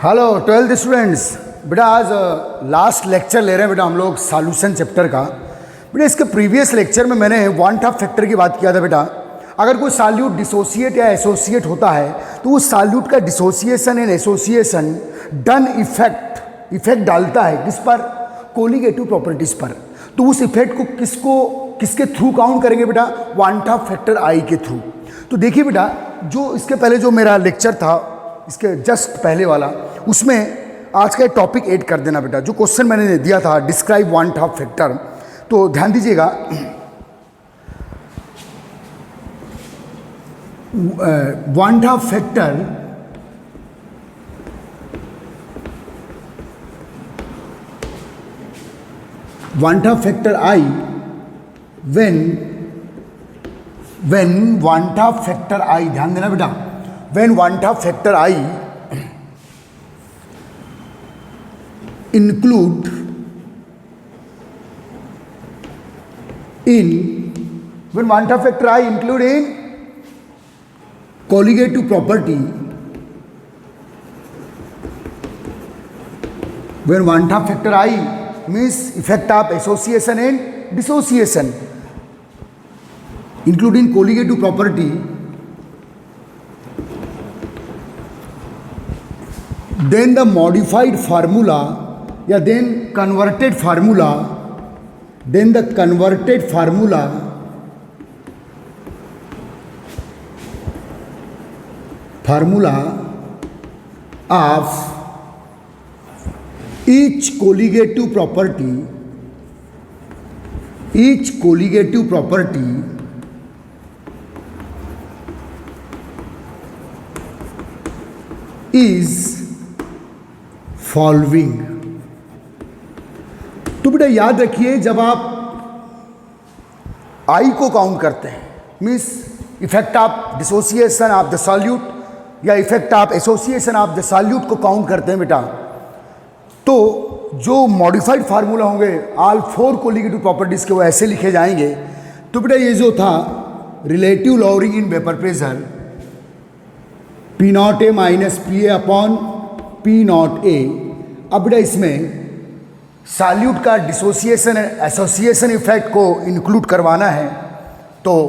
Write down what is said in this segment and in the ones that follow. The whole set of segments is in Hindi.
Hello 12th students. बेटा आज लास्ट लेक्चर ले रहे हैं बेटा हम लोग सॉल्यूशन चैप्टर का। बेटा इसके प्रीवियस लेक्चर में मैंने वन ऑफ फैक्टर की बात किया था। बेटा अगर कोई सॉल्यूट डिसोसिएट या एसोसिएट होता है तो वो सॉल्यूट का dissociation and association done effect डालता है किस पर, कोलिगेटिव प्रॉपर्टीज पर। तो उस इफेक्ट को किसके थ्रू काउंट करेंगे बेटा, वन ऑफ फैक्टर आई के थ्रू। तो देखिए बेटा जो इसके पहले जो मेरा लेक्चर था इसके जस्ट पहले वाला, उसमें आज का टॉपिक ऐड कर देना बेटा। जो क्वेश्चन मैंने दिया था डिस्क्राइब वन ऑफ फैक्टर, तो ध्यान दीजिएगा। One Hoff factor I when one of factor I, ध्यान देना बेटा, when one of factor I include in colligative property, when one of factor I means effect of association and dissociation including colligative property, then the modified formula या then converted formula of each colligative property is following. तो बेटा याद रखिए जब आप आई को काउंट करते हैं means effect of dissociation of the solute या effect of association of the solute को काउंट करते हैं बेटा, तो जो मॉडिफाइड फार्मूला होंगे ऑल फोर कोलिगेटिव प्रॉपर्टीज के वो ऐसे लिखे जाएंगे। तो बेटा ये जो था relative lowering in vapour pressure P not a minus P A upon P not a. अब बेटा इसमें सॉल्यूट का डिसोसिएशन एसोसिएशन इफेक्ट को इंक्लूड करवाना है। तो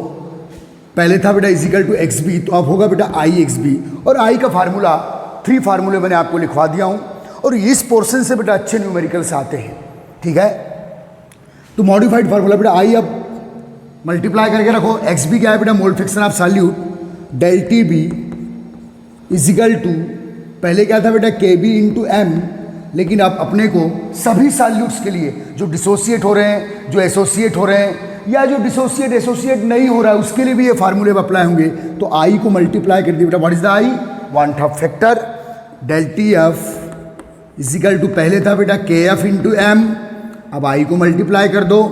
पहले था बेटा इजिकल टू एक्स बी, तो अब होगा बेटा आई एक्स बी। और आई का फार्मूला 3 फार्मूले मैंने आपको लिखवा दिया हूँ और इस पोर्शन से बेटा अच्छे न्यूमेरिकल्स आते हैं, ठीक है। तो मॉडिफाइड फार्मूला बेटा आई अब मल्टीप्लाई करके रखो, एक्स बी क्या है बेटा, mole fraction of solute del T B equal to, पहले क्या था बेटा के बी इंटू एम, लेकिन अब अपने को सभी सॉल्यूट्स के लिए जो डिसोसिएट हो रहे हैं, जो एसोसिएट हो रहे हैं या जो डिसोसिएट एसोसिएट नहीं हो रहा है उसके लिए भी ये फार्मूले अप्लाई होंगे। तो आई को मल्टीप्लाई कर दिया बेटा, what is the I, van't Hoff factor del T F equal to, पहले था बेटा के एफ इंटू एम, अब आई को मल्टीप्लाई कर दो।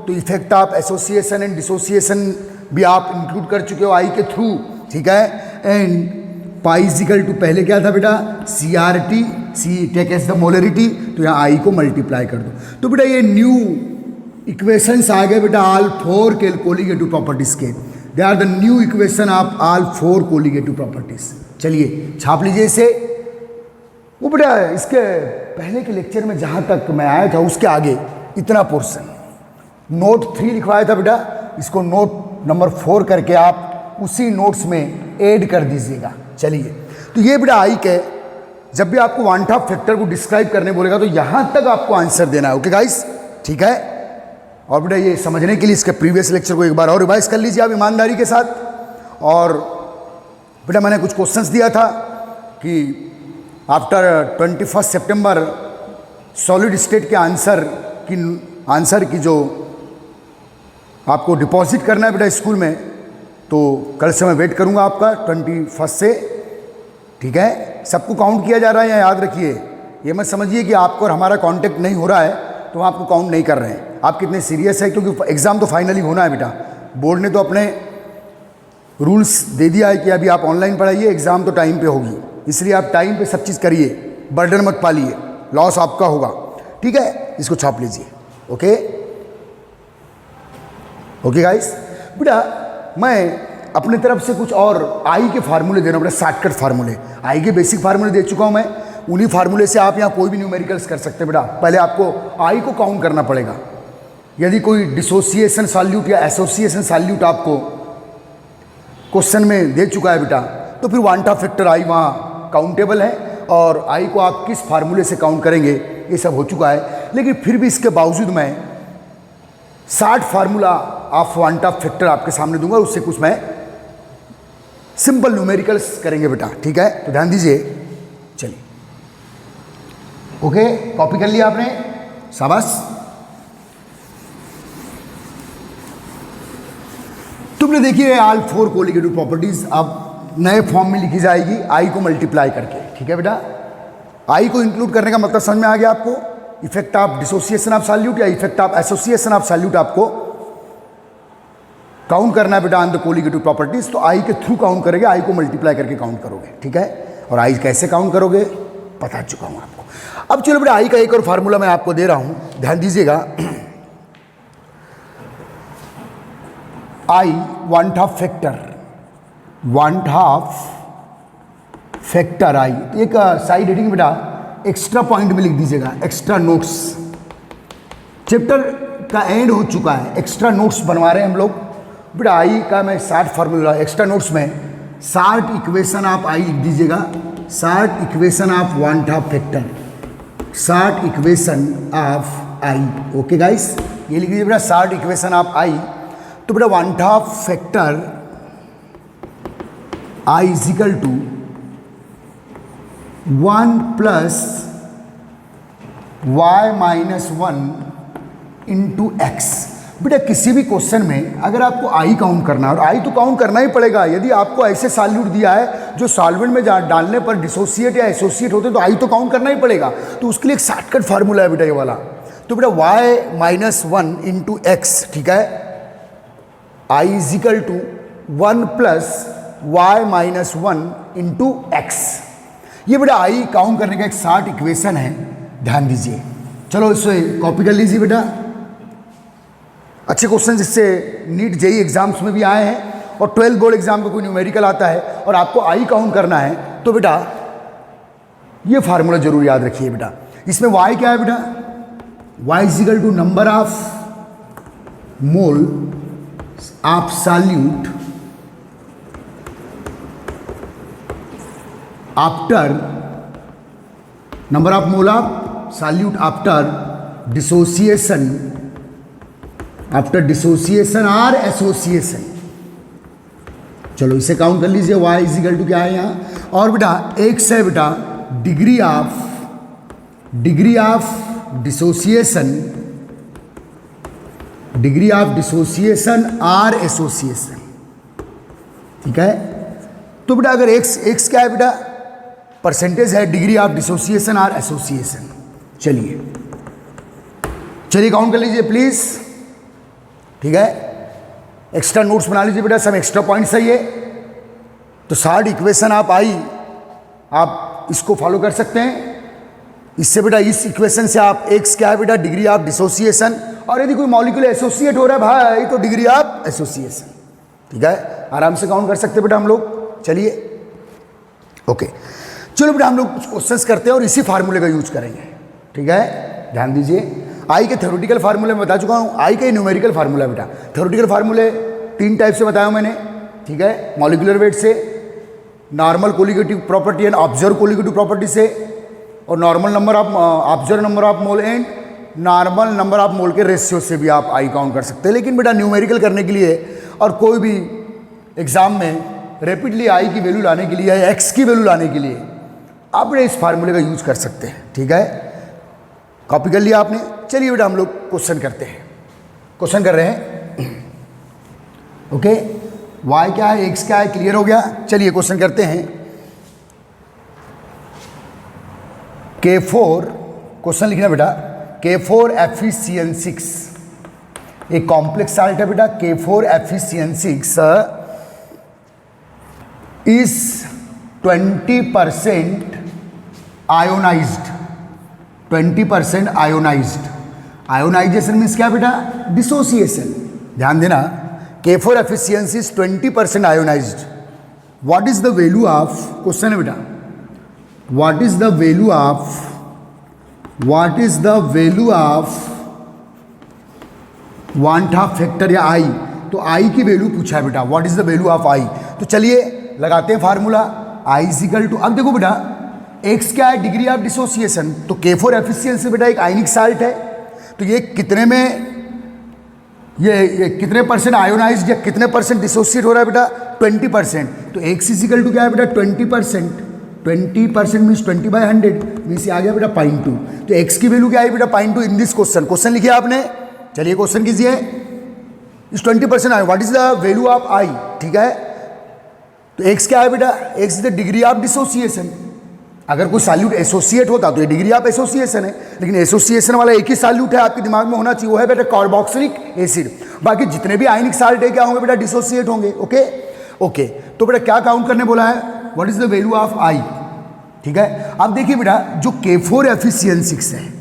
तो effect of association and dissociation भी आप इंक्लूड कर चुके हो आई के थ्रू, ठीक है। एंड पाई इजिकल टू, पहले क्या था बेटा C R T, C take as the molarity, तो यहाँ आई को मल्टीप्लाई कर दो। तो बेटा ये न्यू इक्वेशंस आ गए बेटा ऑल फोर के कोलिगेटिव प्रॉपर्टीज के, they are the new equation of all four colligative properties. चलिए छाप लीजिए इसे। वो बेटा इसके पहले के लेक्चर में जहाँ तक मैं आया था उसके आगे इतना पोर्शन नोट 3 लिखवाया था बेटा, इसको नोट नंबर 4 करके आप उसी नोट्स में ऐड कर दीजिएगा। चलिए तो ये बेटा आई के जब भी आपको वन ऑफ फैक्टर को डिस्क्राइब करने बोलेगा तो यहाँ तक आपको आंसर देना है, ओके गाइस, ठीक है। और बेटा ये समझने के लिए इसके प्रीवियस लेक्चर को एक बार और रिवाइज कर लीजिए आप ईमानदारी के साथ। और बेटा मैंने कुछ क्वेश्चंस दिया था कि आफ्टर 21 सितंबर सॉलिड स्टेट के आंसर की जो आपको डिपॉजिट करना है बेटा स्कूल में, तो कल से मैं वेट करूंगा आपका 21 से, ठीक है। सबको काउंट किया जा रहा है, याद रखिए, ये मत समझिए कि आपको और हमारा कांटेक्ट नहीं हो रहा है तो हम आपको काउंट नहीं कर रहे हैं। आप कितने सीरियस है, क्योंकि एग्ज़ाम तो फाइनली होना है बेटा। बोर्ड ने तो अपने रूल्स दे दिया है कि अभी आप ऑनलाइन पढ़ाइए, एग्ज़ाम तो टाइम पे होगी, इसलिए आप टाइम पे सब चीज़ करिए, बर्डन मत पालिए, लॉस आपका होगा, ठीक है। इसको छाप लीजिए, ओके ओके गाइस। बेटा मैं अपने तरफ से कुछ और आई के फार्मूले दे रहा हूँ बेटा, शॉर्टकट फार्मूले। आई के बेसिक फार्मूले दे चुका हूँ मैं, उन्हीं फार्मूले से आप यहाँ कोई भी न्यूमेरिकल्स कर सकते हैं बेटा। पहले आपको आई को काउंट करना पड़ेगा। यदि कोई डिसोसिएशन सॉल्यूट या एसोसिएशन सॉल्यूट आपको क्वेश्चन में दे चुका है बेटा, तो फिर वांटा फैक्टर आई वहाँ काउंटेबल है, और आई को आप किस फार्मूले से काउंट करेंगे ये सब हो चुका है। लेकिन फिर भी इसके बावजूद मैं 60 फार्मूला ऑफ वांटा फैक्टर आपके सामने दूंगा, उससे कुछ मैं सिंपल न्यूमेरिकल्स करेंगे बेटा, ठीक है। तो ध्यान दीजिए, चलिए ओके, कॉपी कर लिया आपने, शाबाश। तुमने देखिए ऑल 4 कोलिगेटिव प्रॉपर्टीज अब नए फॉर्म में लिखी जाएगी आई को मल्टीप्लाई करके, ठीक है बेटा। आई को इंक्लूड करने का मतलब समझ में आ गया आपको। Effect of dissociation of solute या effect of association of solute आपको काउंट करना है बेटा ऑन द कोलिगेटिव प्रॉपर्टीज। तो आई के थ्रू काउंट करेंगे, आई को मल्टीप्लाई करके काउंट करोगे, ठीक है। और आई कैसे काउंट करोगे बता चुका हूं आपको। अब चलो बेटा आई का एक और फार्मूला मैं आपको दे रहा हूं, ध्यान दीजिएगा। आई वांट हाफ फैक्टर आई, एक साइड हेडिंग बेटा एक्स्ट्रा पॉइंट में लिख दीजिएगा, एक्स्ट्रा नोट्स। चैप्टर का एंड हो चुका है, एक्स्ट्रा नोट्स बनवा रहे हैं हम लोग बेटा। आई का मैं 60 फार्मूला एक्स्ट्रा नोट्स में 60 इक्वेशन ऑफ आई लिख दीजिएगा, 60 equation of want Hoff factor, 60 equation of I. Okay guys, ये लिख दीजिए बेटा 60 इक्वेशन ऑफ आई। तो बेटा van't Hoff factor I is equal to 1 plus y minus 1 into X. बेटा किसी भी क्वेश्चन में अगर आपको आई काउंट करना है, और आई तो काउंट करना ही पड़ेगा, यदि आपको ऐसे सॉल्यूट दिया है जो सॉल्वेंट में डालने पर डिसोसिएट या एसोसिएट होते तो आई तो काउंट करना ही पड़ेगा। तो उसके लिए एक शॉर्टकट फार्मूला है बेटा ये वाला। तो बेटा y माइनस 1 इंटू एक्स, ठीक है, i is equal to 1 plus y minus 1 into x. ये बेटा आई काउंट करने का एक 60 इक्वेशन है, ध्यान दीजिए। चलो इसे कॉपी कर लीजिए बेटा। अच्छे क्वेश्चन जिससे नीट जेई एग्जाम्स में भी आए हैं, और 12th बोर्ड एग्जाम में कोई न्यूमेरिकल आता है और आपको आई काउंट करना है, तो बेटा ये फार्मूला जरूर याद रखिए बेटा। इसमें y क्या है बेटा, y is equal to number of mole of solute after, number of mole of solute after dissociation और एसोसिएशन। चलो इसे काउंट कर लीजिए, y इज इक्वल टू क्या है यहाँ, और बेटा x है बेटा डिग्री ऑफ डिसोसिएशन और एसोसिएशन, ठीक है। तो बेटा अगर x क्या है बेटा, परसेंटेज है डिग्री ऑफ डिसोसिएशन और एसोसिएशन। चलिए काउंट कर लीजिए प्लीज, ठीक है। एक्स्ट्रा नोट्स बना लीजिए बेटा, सब एक्स्ट्रा पॉइंट्स है ये। तो 60 इक्वेशन आप आई, आप इसको फॉलो कर सकते हैं। इससे बेटा इस इक्वेशन से आप x क्या है बेटा डिग्री ऑफ डिसोसिएशन, और यदि कोई मॉलिक्यूल एसोसिएट हो रहा है भाई तो डिग्री ऑफ एसोसिएशन, ठीक है। आराम से काउंट कर सकते हैं बेटा हम लोग। चलिए ओके, चलो बेटा हम लोग कुछ क्वेश्चंस करते हैं और इसी फार्मूले का यूज करेंगे, ठीक है। ध्यान दीजिए, आई के थ्योरेटिकल फार्मूले में बता चुका हूँ, आई के न्यूमेरिकल फार्मूला बेटा। थ्योरेटिकल फार्मूले 3 टाइप से बताया मैंने, ठीक है। मॉलिक्यूलर वेट से, normal colligative property and observe colligative property से, और normal number of observe number of mole and normal number of मोल के रेशियो से भी आप आई काउंट कर सकते हैं। लेकिन बेटा न्यूमेरिकल करने के लिए और कोई भी एग्जाम में रैपिडली आई की वैल्यू लाने के लिए या एक्स की वैल्यू लाने के लिए आप इस फार्मूले का यूज कर सकते हैं, ठीक है। कॉपी कर लिया आपने। चलिए बेटा हम लोग क्वेश्चन करते हैं, क्वेश्चन कर रहे हैं। ओके, y क्या है, x क्या है, क्लियर हो गया। चलिए क्वेश्चन करते हैं। K4 क्वेश्चन लिखना बेटा, K4 FeCN6 एक कॉम्प्लेक्स साल्ट है बेटा। K4 FeCN6 is 20% ionised, 20% ionised. Ionisation means क्या बेटा, डिसोसिएशन। ध्यान देना, K4 FeCN6 is 20% ionized. What is the value of, question है बेटा, what is the value of one half factor या आई, तो आई की वैल्यू पूछा है बेटा, what is the value of आई। तो चलिए लगाते हैं formula, i is equal to, अब देखो बेटा एक्स क्या है, डिग्री ऑफ डिसोसिएशन, तो K4 एफिशिएंसी बेटा एक आयनिक साल्ट है, तो ये कितने में, ये कितने परसेंट आयोनाइज या कितने परसेंट डिसोसिएट हो रहा है बेटा, 20%। तो एक्स इज इक्वल टू क्या है बेटा, 20%। 20% मीन्स 20/100 मीन्स ये आ गया बेटा 0.2। तो एक्स की वैल्यू क्या है बेटा 0.2 इन दिस क्वेश्चन लिखिए आपने। चलिए क्वेश्चन कीजिए, इस 20% आए, what is the value of i, ठीक है। तो एक्स क्या है बेटा, x is the degree of dissociation. अगर कोई सॉल्यूट एसोसिएट होता तो ये डिग्री ऑफ एसोसिएशन है, लेकिन एसोसिएशन वाला एक ही सॉल्यूट है आपके दिमाग में होना चाहिए, वो है बेटा कार्बोक्सिलिक एसिड। बाकी जितने भी आयनिक साल्ट है क्या होंगे बेटा, डिसोसिएट होंगे। ओके तो बेटा क्या काउंट करने बोला है, what is the value of i, ठीक है। अब देखिए बेटा जो K4 Fe6 है,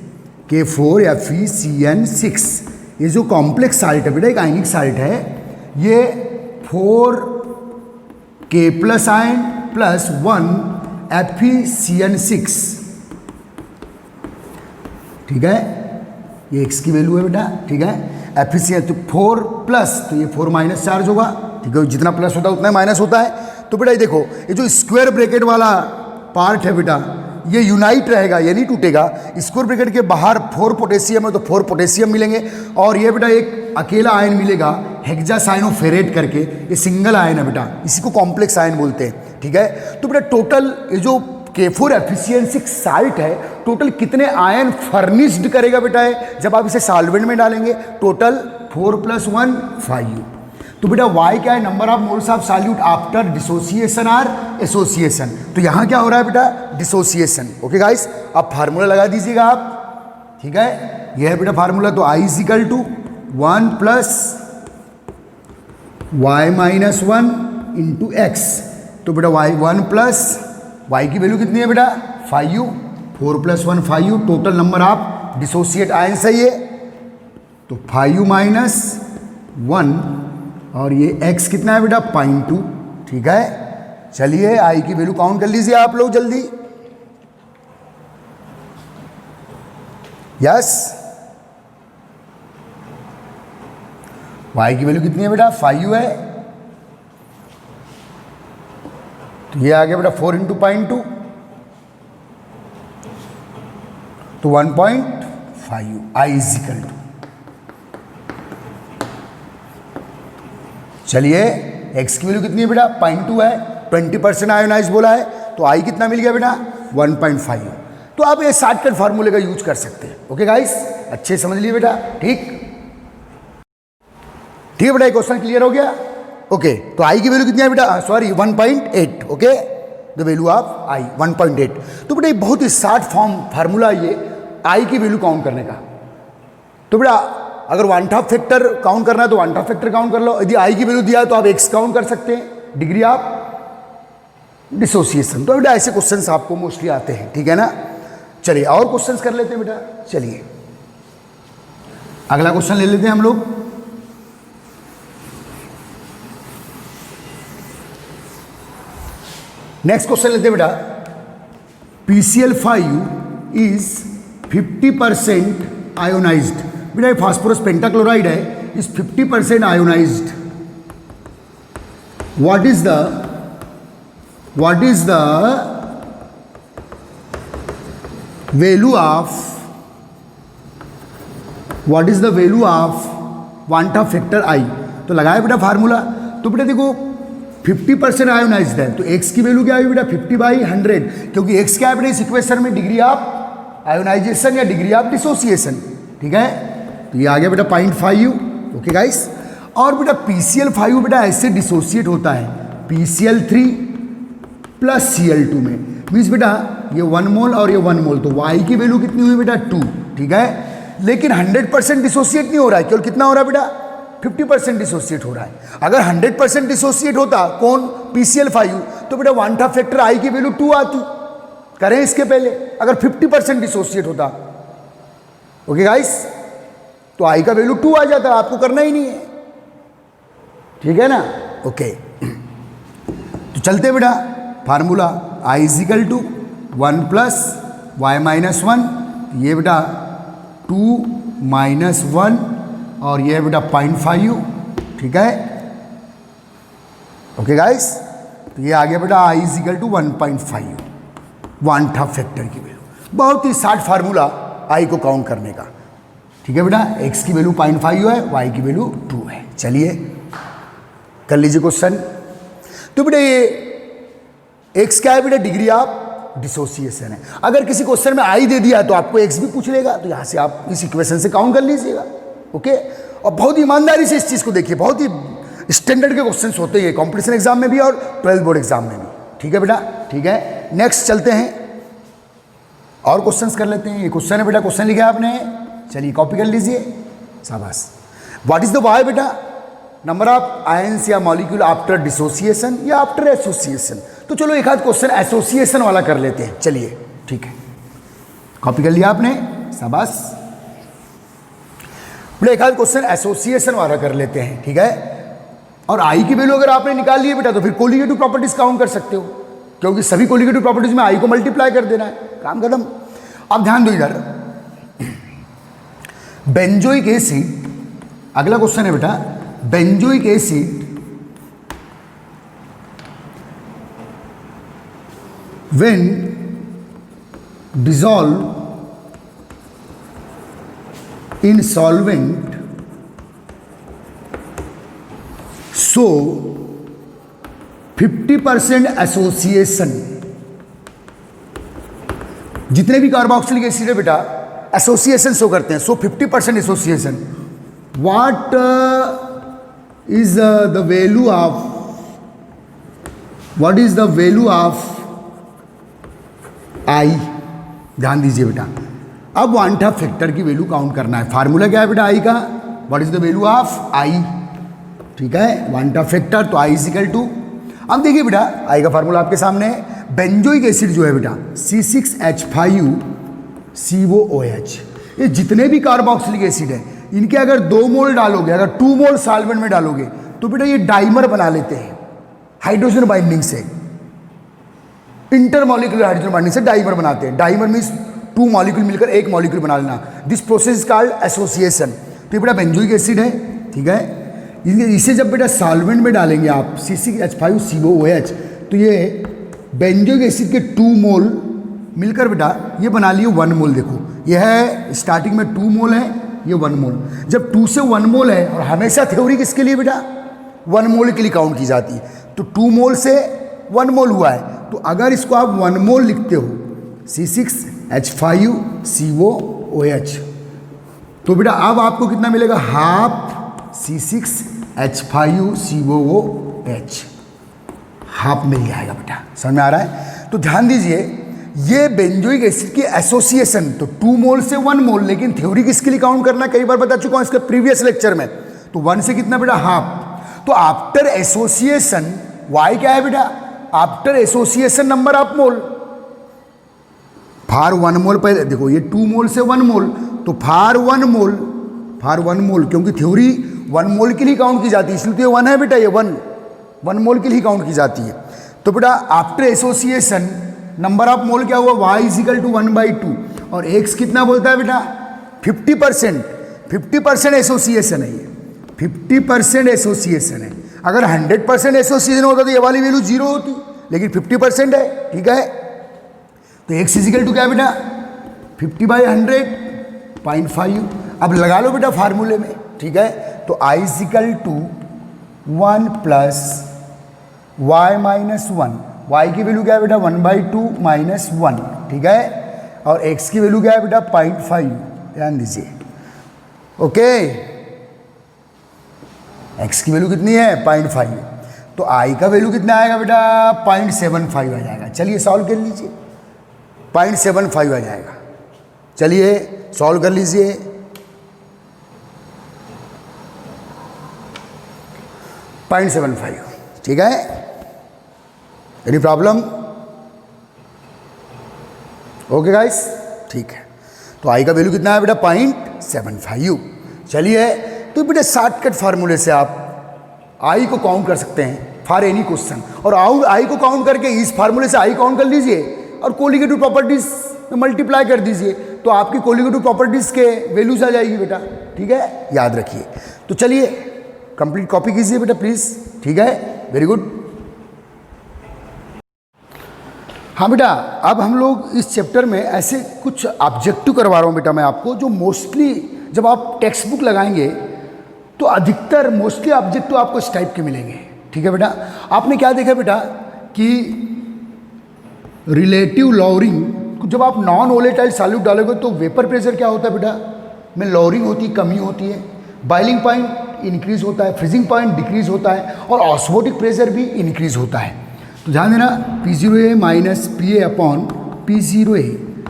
K4 Fe6 ये जो कॉम्प्लेक्स साल्ट है बेटा, एक आयनिक साल्ट है, ये 4K plus ion plus 1 Fe6, ठीक है, ये x की वैल्यू है बेटा, ठीक है। Fe6 तो 4 प्लस, तो ये 4 माइनस चार्ज होगा, ठीक है, जितना प्लस होता है उतना माइनस होता है। तो बेटा ये देखो, ये जो स्क्वायर ब्रैकेट वाला पार्ट है बेटा, ये यूनाइट रहेगा, ये नहीं टूटेगा। स्क्वायर ब्रैकेट के बाहर 4 पोटेशियम है तो 4 पोटेशियम मिलेंगे, और ये बेटा एक अकेला आयन मिलेगा हेक्सासाइनोफेरेट करके, ये सिंगल आयन है बेटा, इसी को कॉम्प्लेक्स आयन बोलते हैं, ठीक है। तो बेटा टोटल ये जो K4 Fe6 साल्ट है, टोटल कितने आयन फर्निश्ड करेगा बेटा है, जब आप इसे सॉल्वेंट में डालेंगे, टोटल 4 + 1 5। तो बेटा y क्या है, number of moles of solute after dissociation और एसोसिएशन। तो यहाँ क्या हो रहा है बेटा, डिसोसिएशन। ओके गाइस, अब फार्मूला लगा दीजिएगा आप, ठीक है, यह है बेटा फार्मूला। तो I = 1 + y - 1 × x। तो बेटा y1 + y की वैल्यू कितनी है बेटा 5, 4 + 1 5, total number of dissociate ions है ये, तो 5 - 1, और ये x कितना है बेटा 0.2, ठीक है। चलिए I की वैल्यू काउंट कर लीजिए आप लोग जल्दी। यस, y की वैल्यू कितनी है बेटा 5 है, तो ये आ गया बेटा 4 × 0.2, तो 1.5। I = चलिए x की वैल्यू कितनी है बेटा 0.2 है, 20% आयोनाइज बोला है, तो I कितना मिल गया बेटा 1.5। तो आप ये शॉर्टकट फार्मूले का यूज कर सकते हैं। ओके गाइस, अच्छे समझ लिए बेटा, ठीक है बेटा, ये क्वेश्चन क्लियर हो गया। ओके तो I की वैल्यू कितनी है बेटा, sorry 1.8। Okay, the value of I 1.8। तो बेटा ये बहुत ही शॉर्ट फॉर्म फार्मूला ये I की वैल्यू काउंट करने का। तो बेटा अगर 1/2 फैक्टर काउंट करना है तो 1/2 फैक्टर काउंट कर लो, यदि I की वैल्यू दिया है तो आप x काउंट कर सकते हैं, डिग्री ऑफ डिसोसिएशन। तो बेटा ऐसे क्वेश्चंस आपको मोस्टली आते हैं, ठीक है ना। चलिए और क्वेश्चंस कर लेते हैं बेटा। चलिए अगला क्वेश्चन ले लेते हैं हम लोग। नेक्स्ट क्वेश्चन लेते हैं बेटा, PCl5 इज 50% आयोनाइज्ड। बेटा ये फास्फोरस पेंटाक्लोराइड है, is 50% ionised. What is the value of 1/2 factor I। तो लगाया बेटा फार्मूला। तो बेटा देखो 50% आयोनाइज्ड है, तो x की वैल्यू क्या है बेटा 50/100, क्योंकि x क्या है बेटा इस इक्वेशन में, डिग्री ऑफ आयोनाइजेशन या डिग्री ऑफ डिसोसिएशन, ठीक है। तो ये आ गया बेटा 0.5। ओके गाइस, और बेटा PCl5 बेटा ऐसे डिसोसिएट होता है PCl3 + Cl2 में, मीन्स बेटा ये 1 मोल और ये 1 मोल, तो y की वैल्यू कितनी हुई बेटा 2, ठीक है। लेकिन 100% डिसोसिएट नहीं हो रहा है, केवल कितना हो रहा है बेटा 50% डिसोसिएट हो रहा है। अगर 100% डिसोसिएट होता कौन, PCl5, तो बेटा 1/2 फैक्टर I की वैल्यू 2 आती, करें इसके पहले, अगर 50% डिसोसिएट होता। ओके गाइस, तो I का वैल्यू 2 आ जाता, आपको करना ही नहीं है, ठीक है ना। ओके तो चलते बेटा formula I = 1 plus y minus 1, ये बेटा 2 माइनस 1 और ये बेटा 0.5, ठीक है। ओके गाइस, तो ये आ गया बेटा आई इज इक्वल टू 1.5, 1/2 फैक्टर की वैल्यू। बहुत ही शार्ट फार्मूला आई को काउंट करने का, ठीक है बेटा। एक्स की वैल्यू 0.5 है, वाई की वैल्यू 2 है। चलिए कर लीजिए क्वेश्चन। तो बेटा ये एक्स क्या है बेटा, डिग्री ऑफ डिसोसिएशन है। अगर किसी क्वेश्चन में आई दे दिया तो आपको एक्स भी पूछ लेगा, तो यहां से आप इस इक्वेशन से काउंट कर लीजिएगा। ओके, और बहुत ईमानदारी से इस चीज को देखिए, बहुत ही स्टैंडर्ड के क्वेश्चंस होते हैं कॉम्पिटिशन एग्जाम में भी और 12th बोर्ड एग्जाम में भी, ठीक है बेटा। ठीक है, नेक्स्ट चलते हैं और क्वेश्चंस कर लेते हैं। ये क्वेश्चन है बेटा, क्वेश्चन लिखा है आपने, चलिए कॉपी कर लीजिए, शाबाश। व्हाट इज द वाई बेटा, नंबर ऑफ आयंस या मॉलिक्यूल आफ्टर डिसोसिएशन या आफ्टर एसोसिएशन। तो चलो एक आध क्वेश्चन एसोसिएशन वाला कर लेते हैं, चलिए ठीक है, कॉपी कर लिया आपने, शाबाश। बेटा एक आध क्वेश्चन एसोसिएशन वाला कर लेते हैं, ठीक है। और आई की वैल्यू अगर आपने निकाल ली है बेटा तो फिर कोलिगेटिव प्रॉपर्टीज काउंट कर सकते हो, क्योंकि सभी कोलिगेटिव प्रॉपर्टीज में आई को मल्टीप्लाई कर देना है, काम खत्म। अब ध्यान दो इधर, बेंजोइक एसिड, अगला क्वेश्चन है बेटा, benzoic acid when dissolve in solvent so 50% association. जितने भी कार्बोक्सिलिक एसिड है बेटा एसोसिएशन शो करते हैं, so 50% association. What is the value of, what is the value of i, ध्यान दीजिए बेटा। अब 1/2 फैक्टर की वैल्यू काउंट करना है। फार्मूला क्या है बेटा आई का, what is the value of i, ठीक है, 1/2 फैक्टर, तो आई इज इक्वल टू, अब देखिए बेटा आई का फार्मूला आपके सामने है। बेंजोइक एसिड जो है बेटा C6H5COOH, ये जितने भी कार्बोक्सिलिक एसिड है इनके अगर 2 मोल डालोगे, अगर 2 मोल सॉल्वेंट में डालोगे तो बेटा ये डाइमर बना लेते हैं हाइड्रोजन बाइंडिंग से, इंटरमॉलिक्यूलर हाइड्रोजन बाइंडिंग से डाइमर बनाते हैं। डाइमर मीन्स 2 मॉलिक्यूल मिलकर एक मॉलिक्यूल बना लेना, this process is called association. तो ये बेटा बेंजोइक एसिड है, ठीक है। इसे जब बेटा सॉल्वेंट में डालेंगे आप C6H5COOH, तो ये बेंजोइक एसिड के 2 मोल मिलकर बेटा ये बना लिए 1 मोल। देखो ये है स्टार्टिंग में 2 मोल है, ये 1 मोल। जब 2 से 1 मोल है, और हमेशा थ्योरी किसके लिए बेटा 1 मोल के लिए काउंट की जाती है, तो 2 मोल से 1 मोल हुआ है, तो अगर इसको आप 1 मोल लिखते हो C6H5COOH, तो बेटा अब आपको कितना मिलेगा, हाफ C6H5COOH, हाफ मिल जाएगा बेटा, समझ में आ रहा है। तो ध्यान दीजिए ये बेंजोइक एसिड की एसोसिएशन, तो 2 मोल से 1 मोल, लेकिन थ्योरी किसके लिए काउंट करना कई बार बता चुका हूं इसके प्रीवियस लेक्चर में। तो 1 से कितना बेटा हाफ, तो आफ्टर एसोसिएशन वाई क्या है बेटा, after association number of mole, for 1 mole पहले देखो, ये 2 मोल से 1 मोल, तो फार 1 मोल, क्योंकि थ्योरी 1 मोल के लिए काउंट की जाती है, इसलिए तो ये 1 है बेटा, ये 1 मोल के लिए काउंट की जाती है। तो बेटा आफ्टर एसोसिएशन नंबर ऑफ मोल क्या हुआ, y इज इक्वल टू 1/2, और x कितना बोलता है बेटा 50% एसोसिएशन है, ये 50% एसोसिएशन है। अगर 100% एसोसिएशन होता तो ये वाली वैल्यू 0 होती, लेकिन 50% है, ठीक है। तो x इज इक्वल टू क्या बेटा 50/100, 0.5। अब लगा लो बेटा फार्मूले में, ठीक है। तो i is equal to 1 plus y minus 1, y की वैल्यू क्या है बेटा 1/2 माइनस 1, ठीक है। और x की वैल्यू क्या है बेटा 0.5, ध्यान दीजिए, ओके। x की वैल्यू कितनी है 0.5, तो i का वैल्यू कितना आएगा बेटा 0.75 आ जाएगा। चलिए सॉल्व कर लीजिए, 0.75 आ जाएगा। चलिए सॉल्व कर लीजिए, .75, ठीक है। एनी प्रॉब्लम, ओके गाइस, ठीक है। तो आई का वैल्यू कितना है बेटा 0.75। चलिए तो बेटा शॉर्टकट फार्मूले से आप आई को काउंट कर सकते हैं फॉर एनी क्वेश्चन, और आई को काउंट करके इस फार्मूले से आई काउंट कर लीजिए और कोलिगेटिव प्रॉपर्टीज में मल्टीप्लाई कर दीजिए, तो आपकी कोलिगेटिव प्रॉपर्टीज के वैल्यूज आ जाएगी बेटा। ठीक है, याद रखिए। तो चलिए कंप्लीट कॉपी कीजिए बेटा प्लीज। ठीक है, वेरी गुड। हाँ बेटा, अब हम लोग इस चैप्टर में ऐसे कुछ ऑब्जेक्टिव करवा रहा हूँ बेटा मैं आपको, जो मोस्टली जब आप टेक्स्ट बुक लगाएंगे तो अधिकतर मोस्टली ऑब्जेक्टिव आपको इस टाइप के मिलेंगे। ठीक है बेटा, आपने क्या देखा बेटा कि रिलेटिव लॉवरिंग, जब आप नॉन वोलेटाइल सॉल्यूट डालोगे तो वेपर प्रेशर क्या होता है बेटा में लॉवरिंग होती है, कमी होती है, बॉइलिंग पॉइंट इंक्रीज होता है, फ्रीजिंग पॉइंट डिक्रीज होता है और ऑस्मोटिक प्रेशर भी इंक्रीज होता है। तो ध्यान देना, P0A minus PA upon P0A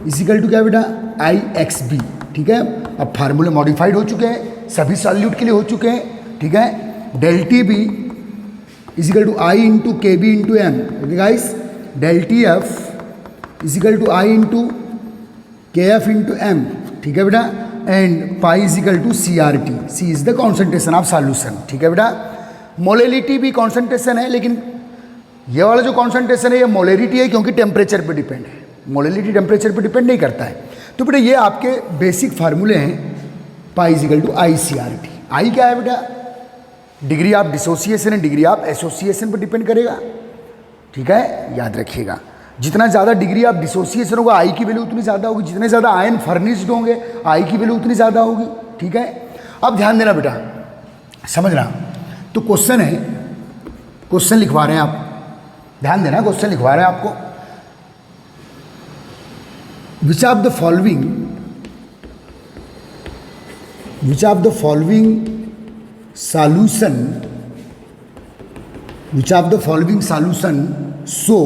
equal to क्या बेटा IXB। ठीक है, अब फार्मूले मॉडिफाइड हो चुके हैं, सभी सॉल्यूट के लिए हो चुके हैं। ठीक है, del TB is equal to I into KB into M। Okay guys, del TF is equal to I into KF into M। ठीक है बेटा, and pi is equal to CRT। C is the concentration of solution. ठीक है बेटा, मोलेलिटी भी कॉन्सेंट्रेशन है, लेकिन ये वाला जो कॉन्सेंट्रेशन है ये मोलेरिटी है क्योंकि टेम्परेचर पे डिपेंड है, मोलेरिटी टेम्परेचर पे डिपेंड नहीं करता है। तो बेटा ये आपके बेसिक फार्मूले हैं, पाई इजिकल टू ICRT। आई क्या है बेटा, degree of dissociation and degree of association पर डिपेंड करेगा। ठीक है, याद रखिएगा, जितना ज़्यादा डिग्री ऑफ डिसोसिएशन होगा आई की वैल्यू उतनी ज़्यादा होगी, जितने ज़्यादा आयन फर्निश्ड होंगे आई की वैल्यू उतनी ज़्यादा होगी। ठीक है, अब ध्यान देना बेटा, समझना। तो क्वेश्चन है, क्वेश्चन लिखवा रहे हैं आप, ध्यान देना, क्वेश्चन लिखवा रहे हैं आपको। Which of the following solution show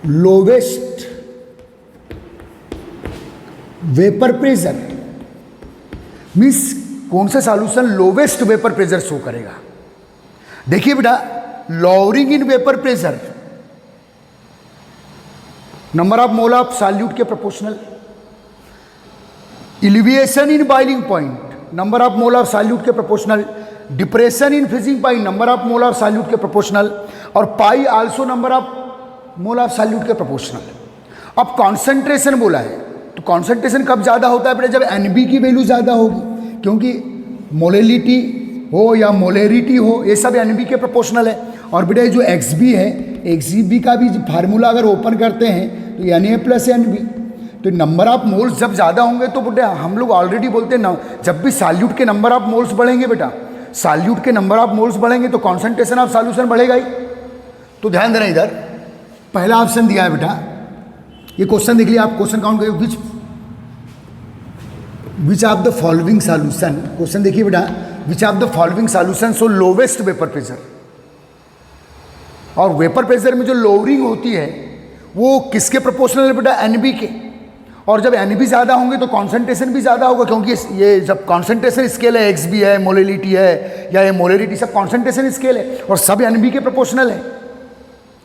lowest vapour pressure, means कौन सा solution lowest vapour pressure show करेगा। देखिए बेटा, lowering in vapour pressure, number of mole of solute के proportional, elevation in boiling point, number of mole of solute के proportional, depression in freezing point, number of mole of solute के प्रोपोर्शनल, और pi also number of mole of solute के प्रोपोर्शनल। अब कॉन्सेंट्रेशन बोला है, तो कॉन्सेंट्रेशन कब ज़्यादा होता है बेटा, जब NB की वैल्यू ज़्यादा होगी, क्योंकि मोलेलिटी हो या मोलेरिटी हो ये सब NB के प्रोपोर्शनल है। और बेटा जो XB है, XB का भी फार्मूला अगर ओपन करते हैं तो Na प्लस NB, तो नंबर ऑफ मोल्स जब ज़्यादा होंगे तो बेटा हम लोग ऑलरेडी बोलते हैं ना, जब भी सॉल्यूट के नंबर ऑफ मोल्स बढ़ेंगे बेटा, सॉल्यूट के नंबर ऑफ मोल्स बढ़ेंगे तो कॉन्सेंट्रेशन ऑफ सॉल्यूशन बढ़ेगा ही। तो ध्यान देना, इधर पहला ऑप्शन दिया है बेटा, ये क्वेश्चन देख लिया आप, क्वेश्चन काउंट करिए, विच of the following solution, question देखिए बेटा, which of the following solution so lowest vapour pressure. और वेपर प्रेशर में जो लोअरिंग होती है वो किसके प्रोपोर्शनल है बेटा, NB के। और जब NB ज़्यादा होंगे तो कॉन्सेंट्रेशन भी ज़्यादा होगा, क्योंकि ये जब कॉन्सेंट्रेशन स्केल है, XB है, मोलेलिटी है या ये मोलेरिटी, सब कॉन्सेंट्रेशन स्केल है और सब NB के प्रोपोर्शनल है।